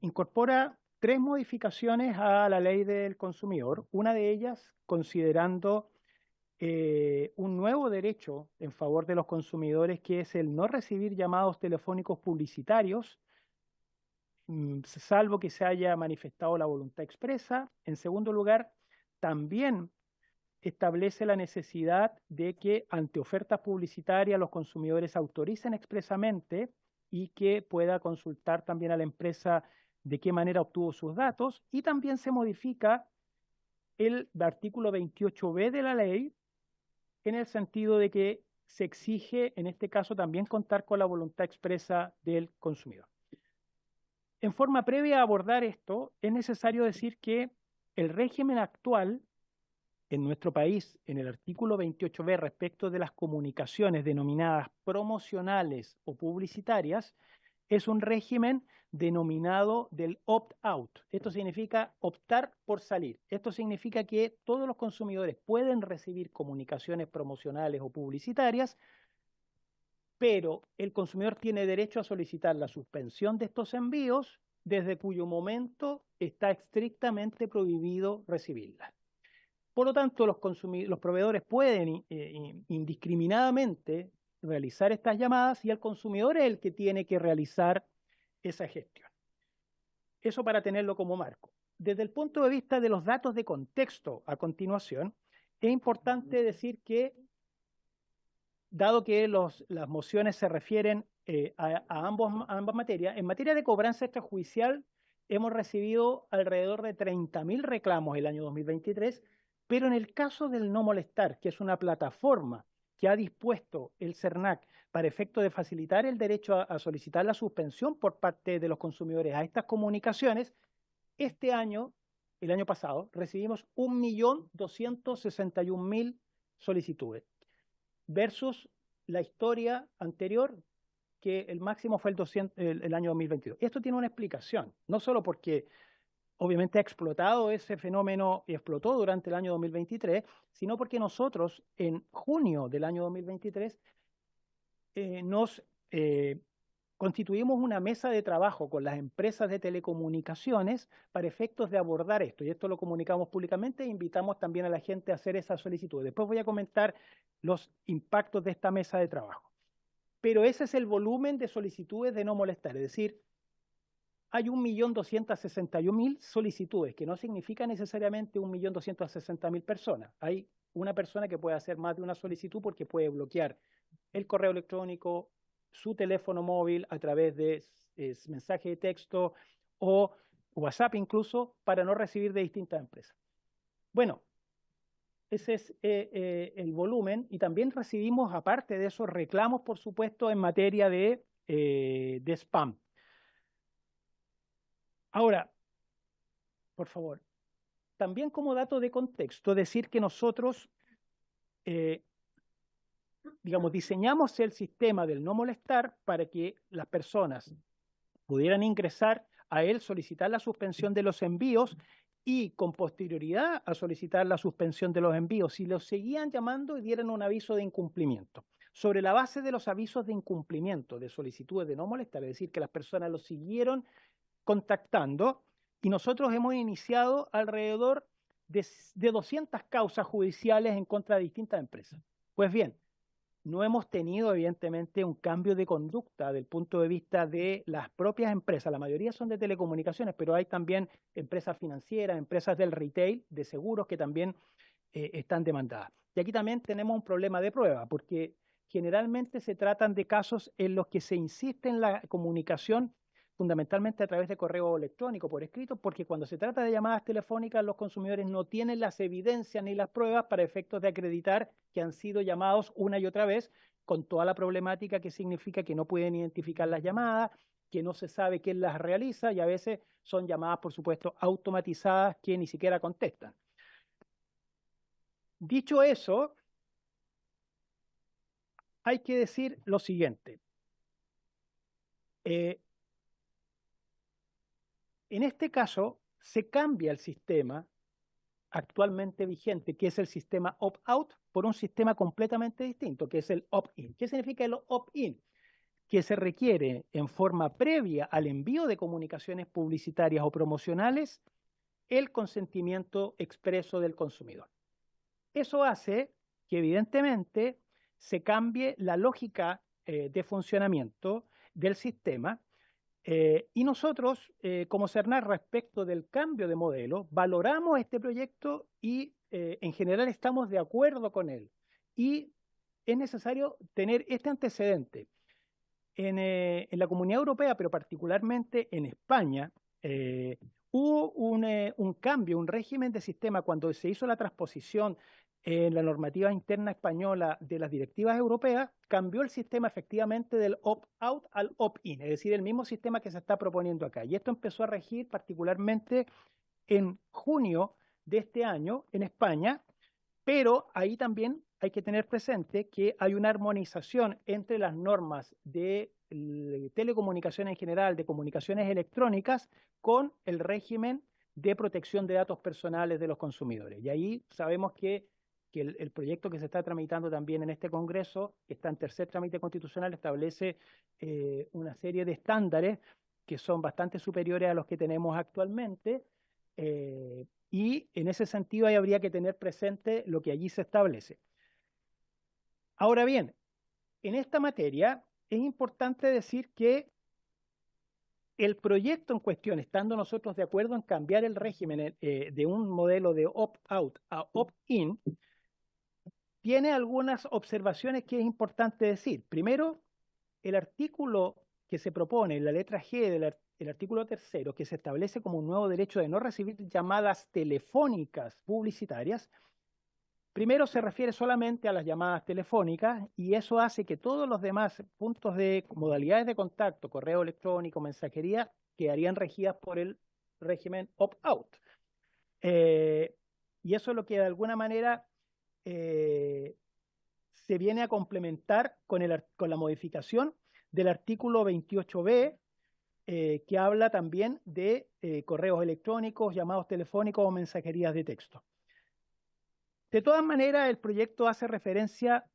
incorpora 3 modificaciones a la ley del consumidor, una de ellas considerando un nuevo derecho en favor de los consumidores, que es el no recibir llamados telefónicos publicitarios, salvo que se haya manifestado la voluntad expresa. En segundo lugar, también establece la necesidad de que ante ofertas publicitarias los consumidores autoricen expresamente y que pueda consultar también a la empresa de qué manera obtuvo sus datos. Y también se modifica el artículo 28b de la ley en el sentido de que se exige en este caso también contar con la voluntad expresa del consumidor. En forma previa a abordar esto, es necesario decir que el régimen actual en nuestro país, en el artículo 28b, respecto de las comunicaciones denominadas promocionales o publicitarias, es un régimen denominado del opt-out. Esto significa optar por salir. Esto significa que todos los consumidores pueden recibir comunicaciones promocionales o publicitarias, pero el consumidor tiene derecho a solicitar la suspensión de estos envíos, desde cuyo momento está estrictamente prohibido recibirlas. Por lo tanto, los proveedores pueden indiscriminadamente realizar estas llamadas y el consumidor es el que tiene que realizar esa gestión. Eso para tenerlo como marco. Desde el punto de vista de los datos de contexto a continuación, es importante decir que, dado que las mociones se refieren a ambas materias, en materia de cobranza extrajudicial hemos recibido alrededor de 30.000 reclamos el año 2023, pero en el caso del no molestar, que es una plataforma que ha dispuesto el CERNAC para efecto de facilitar el derecho a solicitar la suspensión por parte de los consumidores a estas comunicaciones, este año, el año pasado, recibimos 1.261.000 solicitudes, versus la historia anterior, que el máximo fue el año 2022. Esto tiene una explicación, no solo porque obviamente ha explotado ese fenómeno y explotó durante el año 2023, sino porque nosotros en junio del año 2023 nos constituimos una mesa de trabajo con las empresas de telecomunicaciones para efectos de abordar esto, y esto lo comunicamos públicamente e invitamos también a la gente a hacer esa solicitud. Después voy a comentar los impactos de esta mesa de trabajo. Pero ese es el volumen de solicitudes de no molestar, es decir, hay 1.261.000 solicitudes, que no significa necesariamente 1.260.000 personas. Hay una persona que puede hacer más de una solicitud porque puede bloquear el correo electrónico, su teléfono móvil a través de mensaje de texto o WhatsApp incluso, para no recibir de distintas empresas. Bueno, ese es el volumen, y también recibimos, aparte de esos reclamos, por supuesto, en materia de spam. Ahora, por favor, también como dato de contexto, decir que nosotros, diseñamos el sistema del no molestar para que las personas pudieran ingresar a él, solicitar la suspensión de los envíos y con posterioridad a solicitar la suspensión de los envíos, si los seguían llamando y dieran un aviso de incumplimiento. Sobre la base de los avisos de incumplimiento, de solicitudes de no molestar, es decir, que las personas los siguieron contactando, y nosotros hemos iniciado alrededor de 200 causas judiciales en contra de distintas empresas. Pues bien, no hemos tenido evidentemente un cambio de conducta del punto de vista de las propias empresas. La mayoría son de telecomunicaciones, pero hay también empresas financieras, empresas del retail, de seguros, que también están demandadas. Y aquí también tenemos un problema de prueba, porque generalmente se tratan de casos en los que se insiste en la comunicación fundamentalmente a través de correo electrónico por escrito, porque cuando se trata de llamadas telefónicas, los consumidores no tienen las evidencias ni las pruebas para efectos de acreditar que han sido llamados una y otra vez, con toda la problemática que significa que no pueden identificar las llamadas, que no se sabe quién las realiza y a veces son llamadas, por supuesto, automatizadas que ni siquiera contestan. Dicho eso, hay que decir lo siguiente. En este caso, se cambia el sistema actualmente vigente, que es el sistema opt-out, por un sistema completamente distinto, que es el opt-in. ¿Qué significa el opt-in? Que se requiere en forma previa al envío de comunicaciones publicitarias o promocionales el consentimiento expreso del consumidor. Eso hace que evidentemente se cambie la lógica de funcionamiento del sistema y nosotros, como CERNAC, respecto del cambio de modelo, valoramos este proyecto y en general estamos de acuerdo con él. Y es necesario tener este antecedente. En la Comunidad Europea, pero particularmente en España, hubo un cambio, un régimen de sistema cuando se hizo la transposición en la normativa interna española de las directivas europeas, cambió el sistema efectivamente del opt-out al opt-in, es decir, el mismo sistema que se está proponiendo acá. Y esto empezó a regir particularmente en junio de este año en España, pero ahí también hay que tener presente que hay una armonización entre las normas de telecomunicaciones en general, de comunicaciones electrónicas, con el régimen de protección de datos personales de los consumidores. Y ahí sabemos que el proyecto que se está tramitando también en este Congreso, que está en tercer trámite constitucional, establece una serie de estándares que son bastante superiores a los que tenemos actualmente, y en ese sentido ahí habría que tener presente lo que allí se establece. Ahora bien, en esta materia es importante decir que el proyecto en cuestión, estando nosotros de acuerdo en cambiar el régimen de un modelo de opt-out a opt-in, tiene algunas observaciones que es importante decir. Primero, el artículo que se propone, la letra G del artículo 3º, que se establece como un nuevo derecho de no recibir llamadas telefónicas publicitarias, primero se refiere solamente a las llamadas telefónicas y eso hace que todos los demás puntos de modalidades de contacto, correo electrónico, mensajería, quedarían regidas por el régimen opt-out. Y eso es lo que de alguna manera se viene a complementar con la modificación del artículo 28b, que habla también de correos electrónicos, llamados telefónicos o mensajerías de texto. De todas maneras, el proyecto hace referencia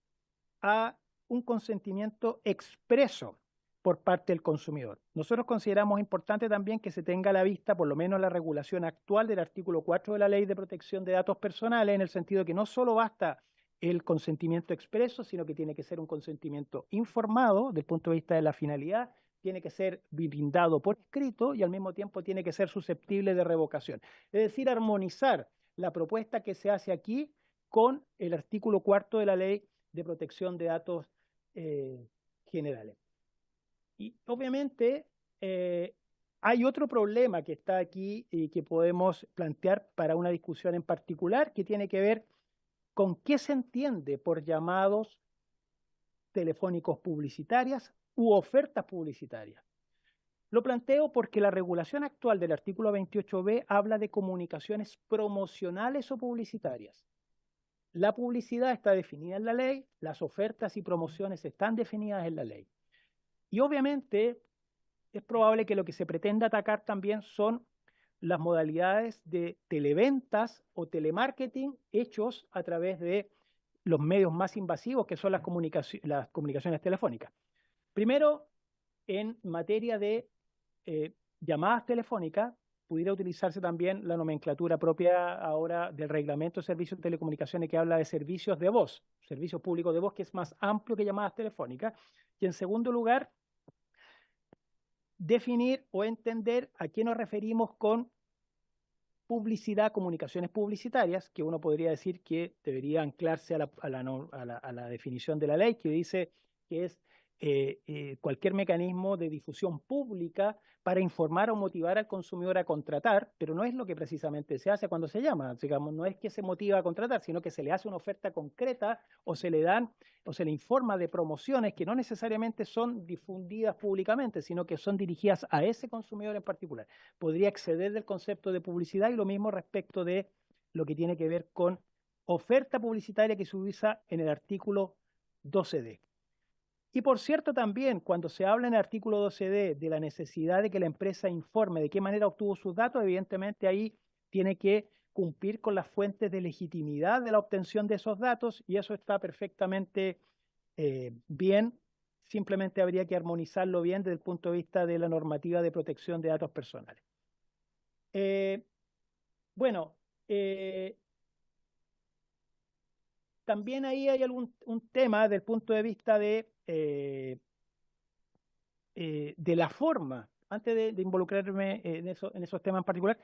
a un consentimiento expreso por parte del consumidor. Nosotros consideramos importante también que se tenga a la vista por lo menos la regulación actual del artículo 4 de la Ley de Protección de Datos Personales, en el sentido de que no solo basta el consentimiento expreso, sino que tiene que ser un consentimiento informado desde el punto de vista de la finalidad, tiene que ser brindado por escrito y al mismo tiempo tiene que ser susceptible de revocación. Es decir, armonizar la propuesta que se hace aquí con el artículo 4 de la Ley de Protección de Datos Generales. Y obviamente hay otro problema que está aquí y que podemos plantear para una discusión en particular, que tiene que ver con qué se entiende por llamados telefónicos publicitarias u ofertas publicitarias. Lo planteo porque la regulación actual del artículo 28b habla de comunicaciones promocionales o publicitarias. La publicidad está definida en la ley, las ofertas y promociones están definidas en la ley. Y obviamente es probable que lo que se pretenda atacar también son las modalidades de televentas o telemarketing hechos a través de los medios más invasivos, que son las comunicaciones telefónicas. Primero, en materia de llamadas telefónicas, pudiera utilizarse también la nomenclatura propia ahora del Reglamento de Servicios de Telecomunicaciones, que habla de servicios de voz, servicios públicos de voz, que es más amplio que llamadas telefónicas. Y en segundo lugar, definir o entender a qué nos referimos con publicidad, comunicaciones publicitarias, que uno podría decir que debería anclarse a la definición de la ley, que dice que es cualquier mecanismo de difusión pública para informar o motivar al consumidor a contratar, pero no es lo que precisamente se hace cuando se llama. Digamos, no es que se motiva a contratar, sino que se le hace una oferta concreta o se le informa de promociones que no necesariamente son difundidas públicamente, sino que son dirigidas a ese consumidor en particular. Podría exceder del concepto de publicidad, y lo mismo respecto de lo que tiene que ver con oferta publicitaria que se usa en el artículo 12D. Y por cierto, también cuando se habla en el artículo 12D de la necesidad de que la empresa informe de qué manera obtuvo sus datos, evidentemente ahí tiene que cumplir con las fuentes de legitimidad de la obtención de esos datos, y eso está perfectamente bien. Simplemente habría que armonizarlo bien desde el punto de vista de la normativa de protección de datos personales. Bueno, también ahí hay un tema desde el punto de vista de la forma, antes de involucrarme en esos temas en particular,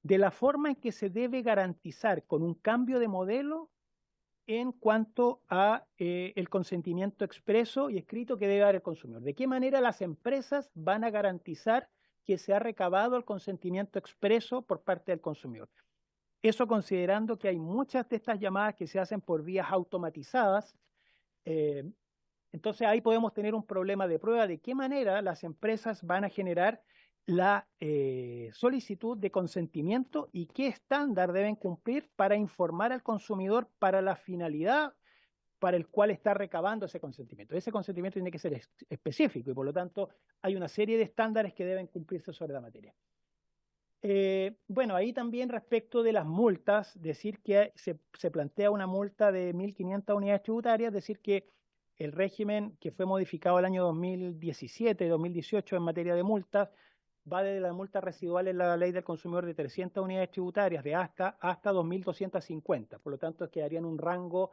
de la forma en que se debe garantizar con un cambio de modelo en cuanto a el consentimiento expreso y escrito que debe dar el consumidor. ¿De qué manera las empresas van a garantizar que se ha recabado el consentimiento expreso por parte del consumidor? Eso considerando que hay muchas de estas llamadas que se hacen por vías automatizadas. Entonces ahí podemos tener un problema de prueba de qué manera las empresas van a generar la solicitud de consentimiento y qué estándar deben cumplir para informar al consumidor para la finalidad para el cual está recabando ese consentimiento. Ese consentimiento tiene que ser específico y por lo tanto hay una serie de estándares que deben cumplirse sobre la materia. Bueno, ahí también respecto de las multas, decir que se plantea una multa de 1.500 unidades tributarias, decir que el régimen que fue modificado el año 2017 y 2018 en materia de multas va desde la multa residual en la ley del consumidor de 300 unidades tributarias de hasta 2.250. Por lo tanto, quedaría en un rango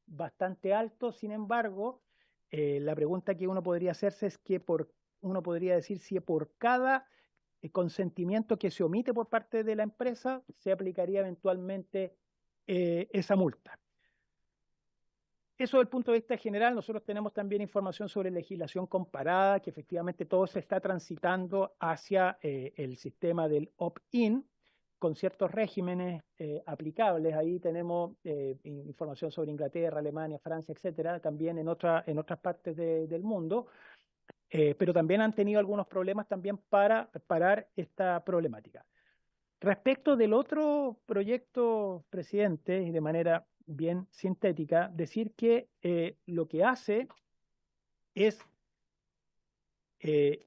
bastante alto. Sin embargo, la pregunta que uno podría hacerse es que uno podría decir si por cada consentimiento que se omite por parte de la empresa se aplicaría eventualmente esa multa. Eso desde el punto de vista general. Nosotros tenemos también información sobre legislación comparada, que efectivamente todo se está transitando hacia el sistema del opt-in, con ciertos regímenes aplicables. Ahí tenemos información sobre Inglaterra, Alemania, Francia, etcétera, también en otras partes del mundo. Pero también han tenido algunos problemas también para parar esta problemática. Respecto del otro proyecto, presidente, y de manera bien sintética, decir que lo que hace es de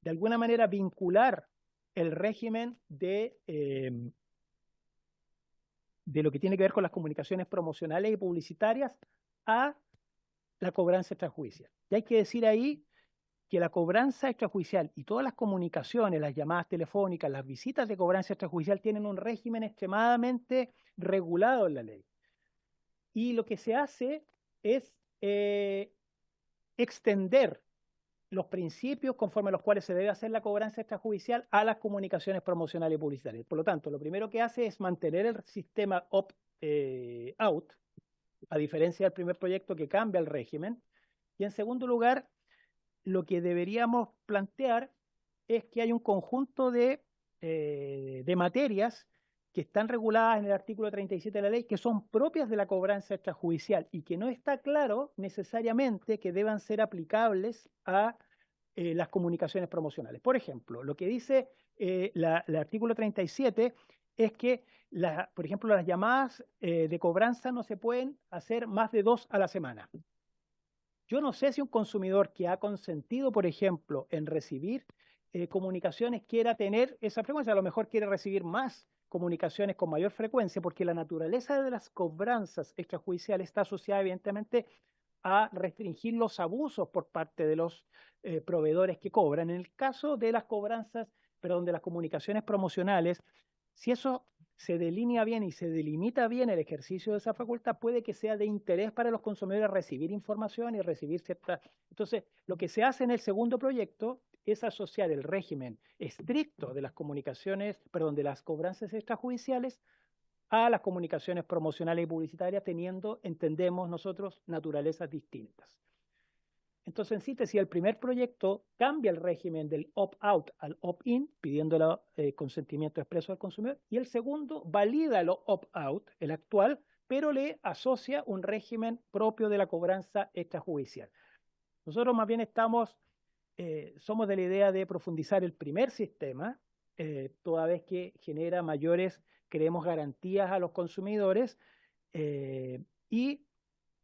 alguna manera vincular el régimen de lo que tiene que ver con las comunicaciones promocionales y publicitarias a la cobranza extrajudicial. Y hay que decir ahí que la cobranza extrajudicial y todas las comunicaciones, las llamadas telefónicas, las visitas de cobranza extrajudicial tienen un régimen extremadamente regulado en la ley. Y lo que se hace es extender los principios conforme a los cuales se debe hacer la cobranza extrajudicial a las comunicaciones promocionales y publicitarias. Por lo tanto, lo primero que hace es mantener el sistema opt-out, a diferencia del primer proyecto que cambia el régimen. Y en segundo lugar, lo que deberíamos plantear es que hay un conjunto de materias que están reguladas en el artículo 37 de la ley, que son propias de la cobranza extrajudicial y que no está claro necesariamente que deban ser aplicables a las comunicaciones promocionales. Por ejemplo, lo que dice el artículo 37 es que, por ejemplo, las llamadas de cobranza no se pueden hacer más de 2 a la semana. Yo no sé si un consumidor que ha consentido, por ejemplo, en recibir comunicaciones quiera tener esa frecuencia. A lo mejor quiere recibir más comunicaciones con mayor frecuencia, porque la naturaleza de las cobranzas extrajudiciales está asociada evidentemente a restringir los abusos por parte de los proveedores que cobran. En el caso de las de las comunicaciones promocionales, si eso se delinea bien y se delimita bien el ejercicio de esa facultad, puede que sea de interés para los consumidores recibir información y recibir ciertas. Entonces, lo que se hace en el segundo proyecto es asociar el régimen estricto de las de las cobranzas extrajudiciales a las comunicaciones promocionales y publicitarias, teniendo, entendemos nosotros, naturalezas distintas. Entonces, en síntesis, el primer proyecto cambia el régimen del opt-out al opt-in, pidiendo el consentimiento expreso del consumidor, y el segundo valida el opt-out, el actual, pero le asocia un régimen propio de la cobranza extrajudicial. Nosotros más bien somos de la idea de profundizar el primer sistema, toda vez que genera mayores, creemos, garantías a los consumidores, y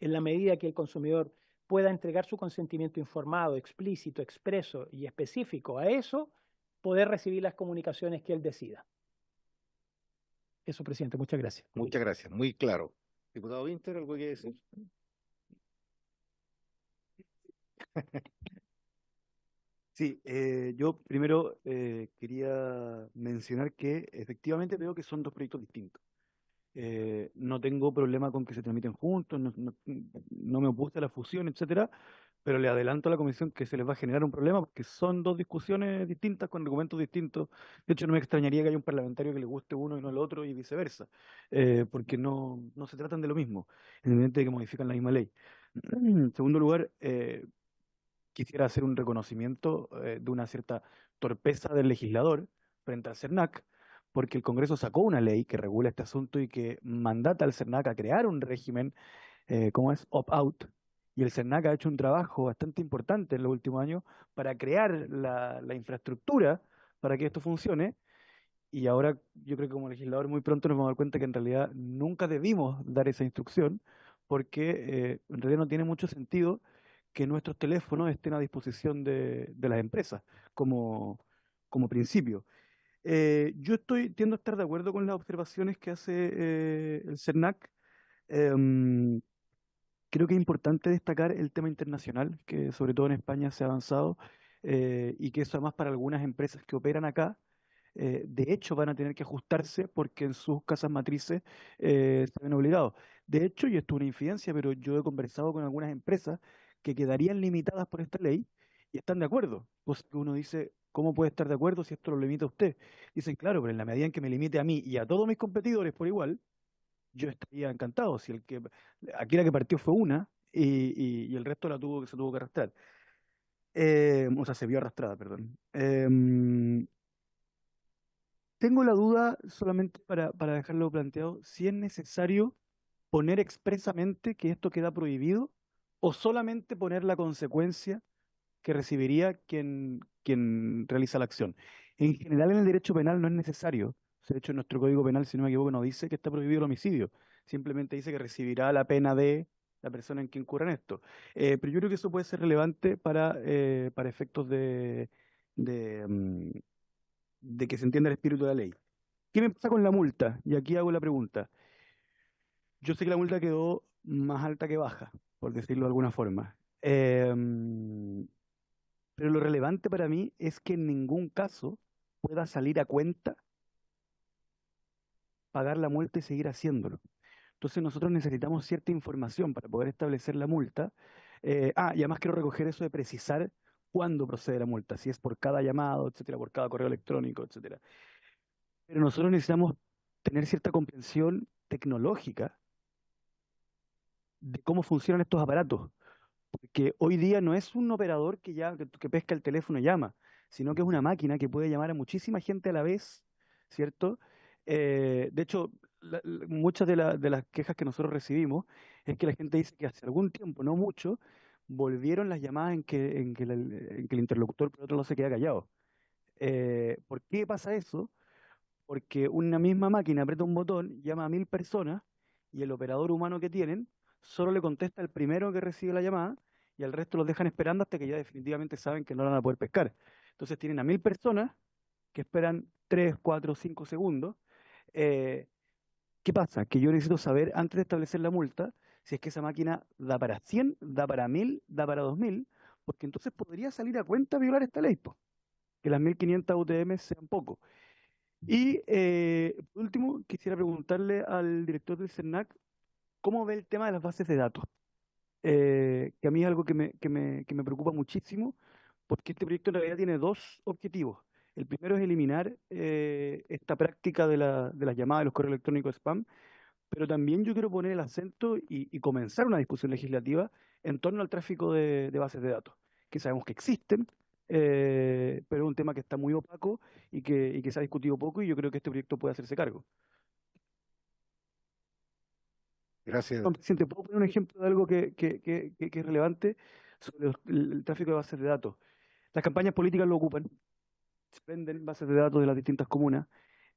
en la medida que el consumidor pueda entregar su consentimiento informado, explícito, expreso y específico a eso, poder recibir las comunicaciones que él decida. Eso, presidente, muchas gracias. Muchas gracias, muy claro. Diputado Winter, ¿algo que decir? Sí, yo primero quería mencionar que efectivamente veo que son dos proyectos distintos. No tengo problema con que se tramiten juntos, no me opuse a la fusión, etcétera, pero le adelanto a la comisión que se les va a generar un problema porque son dos discusiones distintas con argumentos distintos. De hecho, no me extrañaría que haya un parlamentario que le guste uno y no el otro y viceversa, porque no se tratan de lo mismo, independientemente de que modifican la misma ley. En segundo lugar, quisiera hacer un reconocimiento de una cierta torpeza del legislador frente al CERNAC, porque el Congreso sacó una ley que regula este asunto y que mandata al CERNAC a crear un régimen, como es opt-out, y el CERNAC ha hecho un trabajo bastante importante en los últimos años para crear la infraestructura para que esto funcione, y ahora yo creo que como legislador muy pronto nos vamos a dar cuenta que en realidad nunca debimos dar esa instrucción, porque en realidad no tiene mucho sentido que nuestros teléfonos estén a disposición de las empresas como principio. Yo tiendo a estar de acuerdo con las observaciones que hace el CERNAC. Em, Creo que es importante destacar el tema internacional, que sobre todo en España se ha avanzado, y que eso además para algunas empresas que operan acá, de hecho van a tener que ajustarse porque en sus casas matrices se ven obligados. De hecho, y esto es una infidencia, pero yo he conversado con algunas empresas que quedarían limitadas por esta ley y están de acuerdo. Pues uno dice, ¿cómo puede estar de acuerdo si esto lo limita a usted? Dicen, claro, pero en la medida en que me limite a mí y a todos mis competidores por igual, yo estaría encantado. Si aquí la que partió fue una y el resto se tuvo que arrastrar. O sea, se vio arrastrada, perdón. Tengo la duda, solamente para dejarlo planteado, si es necesario poner expresamente que esto queda prohibido o solamente poner la consecuencia que recibiría quien realiza la acción. En general, en el derecho penal no es necesario. De hecho, en nuestro Código Penal, si no me equivoco, no dice que está prohibido el homicidio. Simplemente dice que recibirá la pena de la persona en quien incurra en esto. Pero yo creo que eso puede ser relevante para efectos de que se entienda el espíritu de la ley. ¿Qué me pasa con la multa? Y aquí hago la pregunta. Yo sé que la multa quedó más alta que baja, por decirlo de alguna forma. Pero lo relevante para mí es que en ningún caso pueda salir a cuenta pagar la multa y seguir haciéndolo. Entonces nosotros necesitamos cierta información para poder establecer la multa. Y además quiero recoger eso de precisar cuándo procede la multa, si es por cada llamado, etcétera, por cada correo electrónico, etcétera. Pero nosotros necesitamos tener cierta comprensión tecnológica de cómo funcionan estos aparatos. Porque hoy día no es un operador que pesca el teléfono y llama, sino que es una máquina que puede llamar a muchísima gente a la vez, ¿cierto? De hecho, muchas de las quejas que nosotros recibimos es que la gente dice que hace algún tiempo, no mucho, volvieron las llamadas en que el interlocutor por otro lado se queda callado. ¿Por qué pasa eso? Porque una misma máquina aprieta un botón, llama a 1000 personas y el operador humano que tienen solo le contesta al primero que recibe la llamada y al resto los dejan esperando hasta que ya definitivamente saben que no lo van a poder pescar. Entonces tienen a 1000 personas que esperan 3, 4, 5 segundos. Eh, ¿Qué pasa? Que yo necesito saber antes de establecer la multa si es que esa máquina da para 100, da para 1000, da para 2000, porque entonces podría salir a cuenta violar esta ley, po, que las 1500 UTM sean poco. Y por último, quisiera preguntarle al director del CERNAC cómo ve el tema de las bases de datos, que a mí es algo que me preocupa muchísimo, porque este proyecto en realidad tiene dos objetivos. El primero es eliminar esta práctica de las llamadas de los correos electrónicos spam, pero también yo quiero poner el acento y comenzar una discusión legislativa en torno al tráfico de bases de datos, que sabemos que existen, pero es un tema que está muy opaco y que se ha discutido poco, y yo creo que este proyecto puede hacerse cargo. Gracias. Presidente, ¿puedo poner un ejemplo de algo que es relevante sobre el tráfico de bases de datos? Las campañas políticas lo ocupan, se venden bases de datos de las distintas comunas,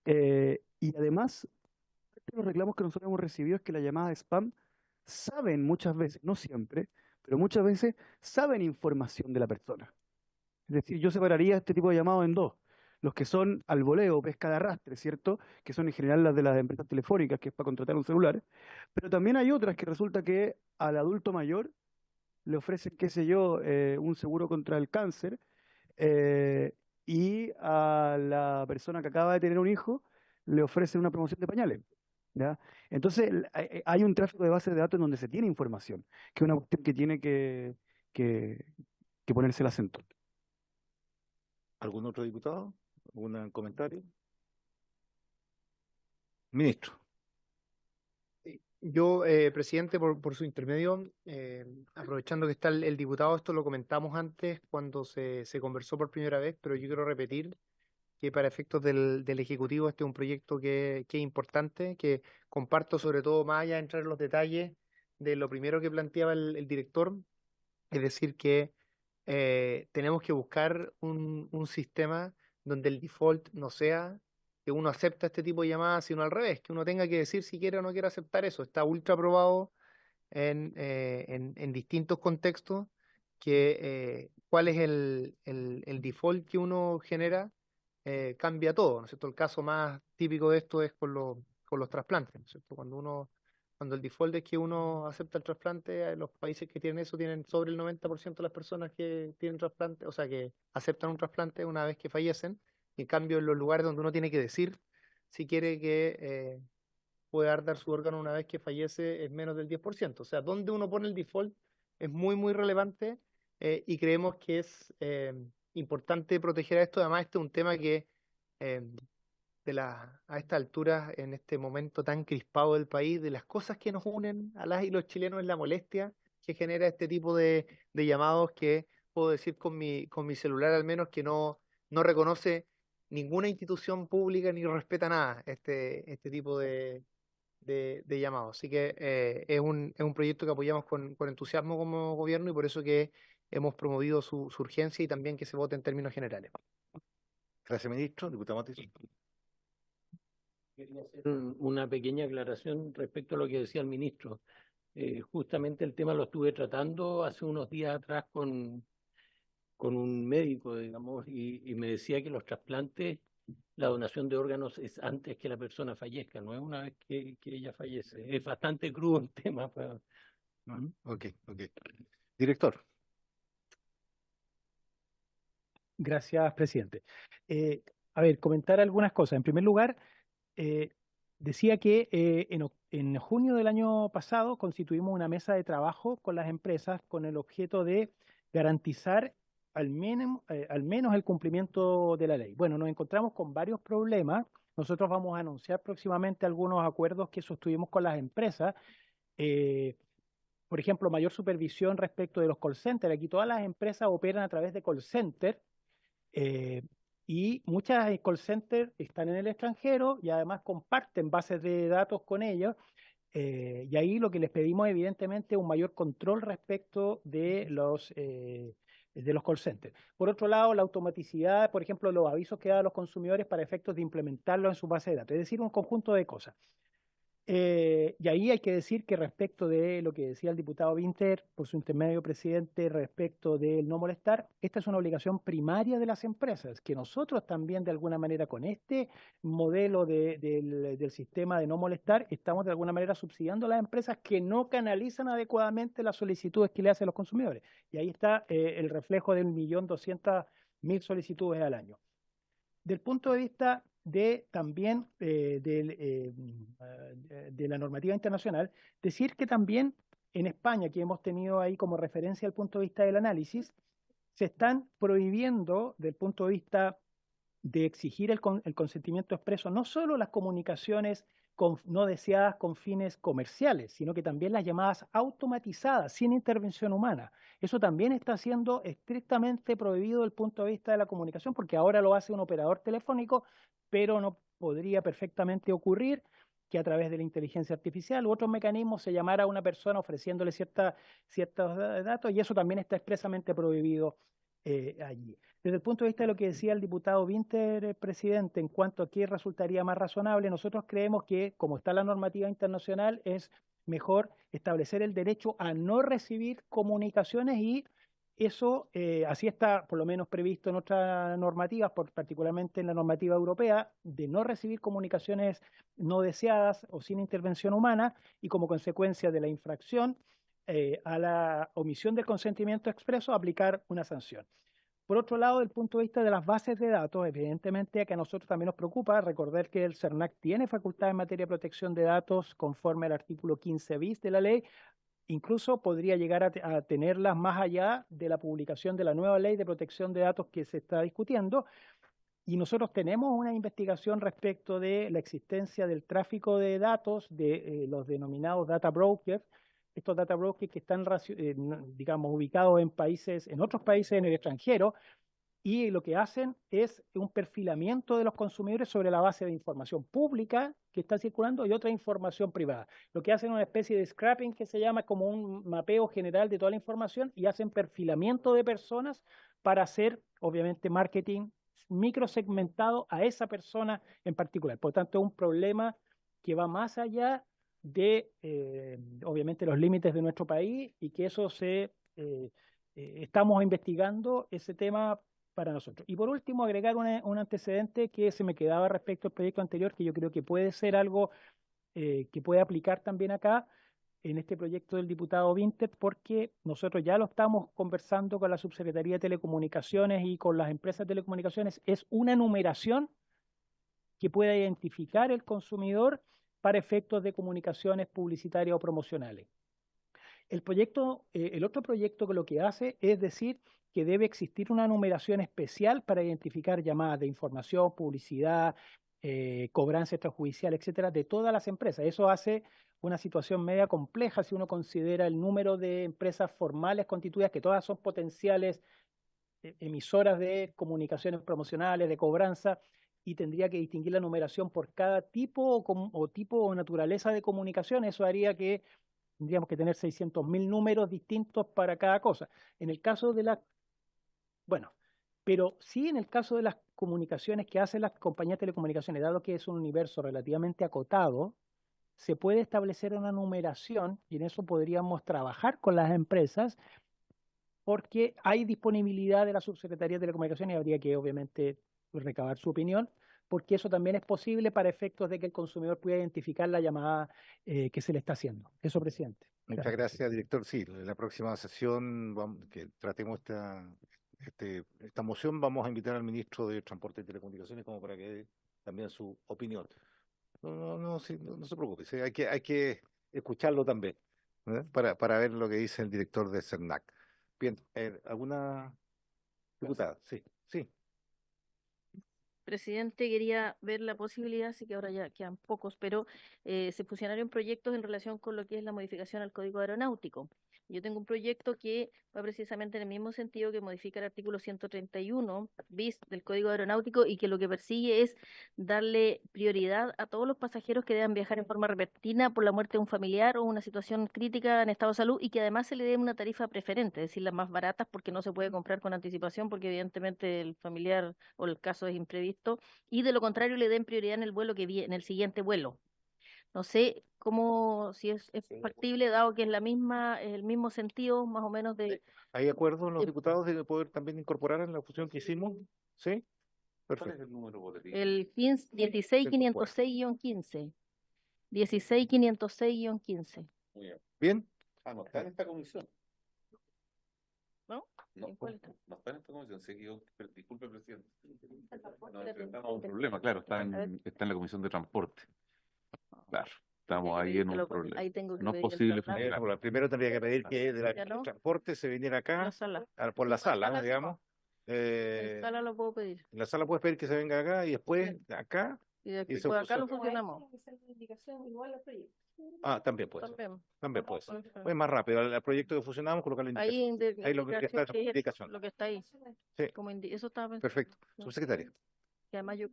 y además, los reclamos que nosotros hemos recibido es que las llamadas de spam saben muchas veces, no siempre, pero muchas veces saben información de la persona. Es decir, yo separaría este tipo de llamados en dos. Los que son al voleo, pesca de arrastre, ¿cierto? Que son en general las de las empresas telefónicas, que es para contratar un celular. Pero también hay otras que resulta que al adulto mayor le ofrecen, qué sé yo, un seguro contra el cáncer, eh, y a la persona que acaba de tener un hijo le ofrecen una promoción de pañales. ¿Ya? Entonces, hay un tráfico de bases de datos en donde se tiene información, que es una cuestión que tiene que, que ponerse el acento. ¿Algún otro diputado? ¿Algún comentario? Ministro. Yo, presidente, por su intermedio, aprovechando que está el diputado, esto lo comentamos antes cuando se conversó por primera vez, pero yo quiero repetir que para efectos del Ejecutivo este es un proyecto que es importante, que comparto sobre todo más allá de entrar en los detalles de lo primero que planteaba el director, es decir, que tenemos que buscar un sistema donde el default no sea que uno acepta este tipo de llamadas, sino al revés, que uno tenga que decir si quiere o no quiere aceptar eso. Está ultra probado en distintos contextos que cuál es el default que uno genera, cambia todo, ¿no es cierto? El caso más típico de esto es con los trasplantes, ¿no es cierto? Cuando el default es que uno acepta el trasplante, los países que tienen eso tienen sobre el 90% de las personas que tienen trasplante, o sea, que aceptan un trasplante una vez que fallecen. Y en cambio, en los lugares donde uno tiene que decir si quiere que puede dar su órgano una vez que fallece es menos del 10%. O sea, donde uno pone el default es muy, muy relevante, y creemos que es importante proteger a esto. Además, este es un tema que eh, a esta altura, en este momento tan crispado del país, de las cosas que nos unen a las y los chilenos es la molestia que genera este tipo de llamados que puedo decir con mi celular al menos que no reconoce ninguna institución pública ni respeta nada este tipo de llamados. Así que es un proyecto que apoyamos con entusiasmo como gobierno y por eso que hemos promovido su urgencia y también que se vote en términos generales. Gracias, ministro. Diputado Matiz. Quería hacer una pequeña aclaración respecto a lo que decía el ministro. Justamente el tema lo estuve tratando hace unos días atrás con un médico, digamos, y me decía que los trasplantes, la donación de órganos es antes que la persona fallezca, no es una vez que ella fallece. Es bastante crudo el tema. Ok. Director. Gracias, presidente. A ver, comentar algunas cosas. En primer lugar, decía que en junio del año pasado constituimos una mesa de trabajo con las empresas con el objeto de garantizar al menos el cumplimiento de la ley. Bueno, nos encontramos con varios problemas. Nosotros vamos a anunciar próximamente algunos acuerdos que sostuvimos con las empresas. Por ejemplo, mayor supervisión respecto de los call centers. Aquí todas las empresas operan a través de call centers. Y muchas call centers están en el extranjero y además comparten bases de datos con ellos. Y ahí lo que les pedimos evidentemente es un mayor control respecto de los call centers. Por otro lado, la automaticidad, por ejemplo, los avisos que dan a los consumidores para efectos de implementarlo en su base de datos. Es decir, un conjunto de cosas. Y ahí hay que decir que respecto de lo que decía el diputado Winter, por su intermedio, presidente, respecto del no molestar, esta es una obligación primaria de las empresas, que nosotros también de alguna manera con este modelo del sistema de no molestar, estamos de alguna manera subsidiando a las empresas que no canalizan adecuadamente las solicitudes que le hacen los consumidores. Y ahí está el reflejo de 1.200.000 solicitudes al año. Del punto de vista también de la normativa internacional, decir que también en España, que hemos tenido ahí como referencia el punto de vista del análisis, se están prohibiendo del punto de vista de exigir el consentimiento expreso, no solo las comunicaciones no deseadas con fines comerciales, sino que también las llamadas automatizadas, sin intervención humana. Eso también está siendo estrictamente prohibido desde el punto de vista de la comunicación, porque ahora lo hace un operador telefónico, pero no podría perfectamente ocurrir que a través de la inteligencia artificial u otros mecanismos se llamara a una persona ofreciéndole ciertos datos, y eso también está expresamente prohibido allí. Desde el punto de vista de lo que decía el diputado Winter, presidente, en cuanto a qué resultaría más razonable, nosotros creemos que, como está la normativa internacional, es mejor establecer el derecho a no recibir comunicaciones, y eso así está por lo menos previsto en otras normativas, particularmente en la normativa europea, de no recibir comunicaciones no deseadas o sin intervención humana, y como consecuencia de la infracción a la omisión del consentimiento expreso, aplicar una sanción. Por otro lado, desde el punto de vista de las bases de datos, evidentemente que a nosotros también nos preocupa recordar que el CERNAC tiene facultad en materia de protección de datos conforme al artículo 15 bis de la ley. Incluso podría llegar a tenerlas más allá de la publicación de la nueva ley de protección de datos que se está discutiendo. Y nosotros tenemos una investigación respecto de la existencia del tráfico de datos de los denominados data brokers. Estos data brokers que están, digamos, ubicados en otros países en el extranjero, y lo que hacen es un perfilamiento de los consumidores sobre la base de información pública que está circulando y otra información privada. Lo que hacen es una especie de scrapping, que se llama como un mapeo general de toda la información, y hacen perfilamiento de personas para hacer, obviamente, marketing microsegmentado a esa persona en particular. Por tanto, es un problema que va más allá de, obviamente, los límites de nuestro país, y que eso estamos investigando ese tema para nosotros. Y por último, agregar un antecedente que se me quedaba respecto al proyecto anterior, que yo creo que puede ser algo que puede aplicar también acá, en este proyecto del diputado Winter, porque nosotros ya lo estamos conversando con la Subsecretaría de Telecomunicaciones y con las empresas de telecomunicaciones. Es una numeración que pueda identificar el consumidor para efectos de comunicaciones publicitarias o promocionales. El otro proyecto que lo que hace es decir que debe existir una numeración especial para identificar llamadas de información, publicidad, cobranza extrajudicial, etcétera, de todas las empresas. Eso hace una situación media compleja si uno considera el número de empresas formales constituidas, que todas son potenciales emisoras de comunicaciones promocionales, de cobranza, y tendría que distinguir la numeración por cada tipo o naturaleza de comunicación. Eso haría que tendríamos que tener 600.000 números distintos para cada cosa. En el caso de pero sí en el caso de las comunicaciones que hacen las compañías de telecomunicaciones, dado que es un universo relativamente acotado, se puede establecer una numeración, y en eso podríamos trabajar con las empresas, porque hay disponibilidad de la Subsecretaría de Telecomunicaciones, y habría que obviamente recabar su opinión, porque eso también es posible para efectos de que el consumidor pueda identificar la llamada que se le está haciendo. Eso, presidente. Muchas gracias, director. Sí, en la próxima sesión que tratemos esta moción, vamos a invitar al ministro de Transporte y Telecomunicaciones como para que dé también su opinión. No se preocupe, sí, hay que escucharlo también, ¿eh? Para ver lo que dice el director de CERNAC. Bien, ¿alguna diputada? Sí. Presidente, quería ver la posibilidad, sí que ahora ya quedan pocos, pero se fusionaron proyectos en relación con lo que es la modificación al Código Aeronáutico. Yo tengo un proyecto que va precisamente en el mismo sentido, que modifica el artículo 131 bis del Código Aeronáutico, y que lo que persigue es darle prioridad a todos los pasajeros que deban viajar en forma repentina por la muerte de un familiar o una situación crítica en estado de salud, y que además se le dé una tarifa preferente, es decir, las más baratas, porque no se puede comprar con anticipación, porque evidentemente el familiar o el caso es imprevisto, y de lo contrario le den prioridad en el vuelo en el siguiente vuelo. No sé si es factible, dado que es el mismo sentido más o menos de... ¿Hay acuerdo en los diputados de poder también incorporar en la fusión que hicimos? ¿Sí? ¿Cuál es Perfecto. el número, boletín? El 16506-15. 16506-15. Muy bien. ¿Bien? No está en esta comisión. ¿No? No, ¿En cuál está? no está en esta comisión. Se equivocó. Disculpe, presidente. Nos enfrentamos a un problema, claro, está en la comisión de transporte. Claro, estamos ahí en un problema. Ahí tengo que No es pedir el posible traslado. fusionar. Primero tendría que pedir que de ¿Ya no? transporte se viniera acá, La sala. por la sala, sala digamos. En la sala lo puedo pedir. En la sala puedes pedir que se venga acá, y después de acá Y de aquí, se pues acá fusiona. lo fusionamos. También puede ser. También. También puede ser. Puede ser. Es más rápido. Al proyecto que fusionamos, colocar la Ahí indicación. Ahí lo que está indicación es que es indicación. lo que está ahí. Sí. Como eso estaba pensando. Perfecto. Sí. Subsecretaria. Y además yo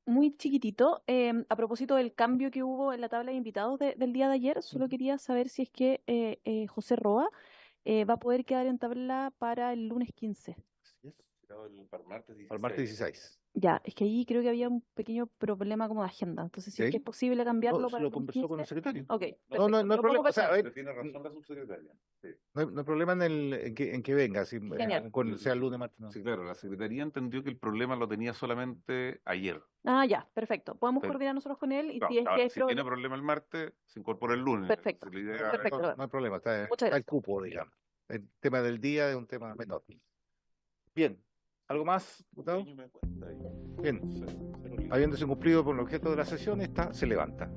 Muy chiquitito. A propósito del cambio que hubo en la tabla de invitados del día de ayer, solo quería saber si es que José Roa va a poder quedar en tabla para el lunes 15. Para el martes 16. Al martes 16. Ya, es que allí creo que había un pequeño problema como de agenda. Entonces, si es que es posible cambiarlo No, para lo el lunes conversó con el 15. secretario. Ok, No, perfecto. no hay Lo pongo problema. O sea, para- Pero tiene razón la subsecretaria. Sí. no hay problema en que venga, si, Genial. sea el lunes, martes. No. Sí, claro, la secretaría entendió que el problema lo tenía solamente ayer. Ah, ya, perfecto. Podemos Pero- coordinar nosotros con él y No, si es ahora, que es si tiene problema el martes, se incorpora el lunes. Perfecto. Si la idea- Perfecto. No hay problema, está Muchas el gracias. cupo, digamos. El tema del día es un tema menor. Bien, ¿algo más, diputado? Bien, habiéndose cumplido con el objeto de la sesión, esta se levanta.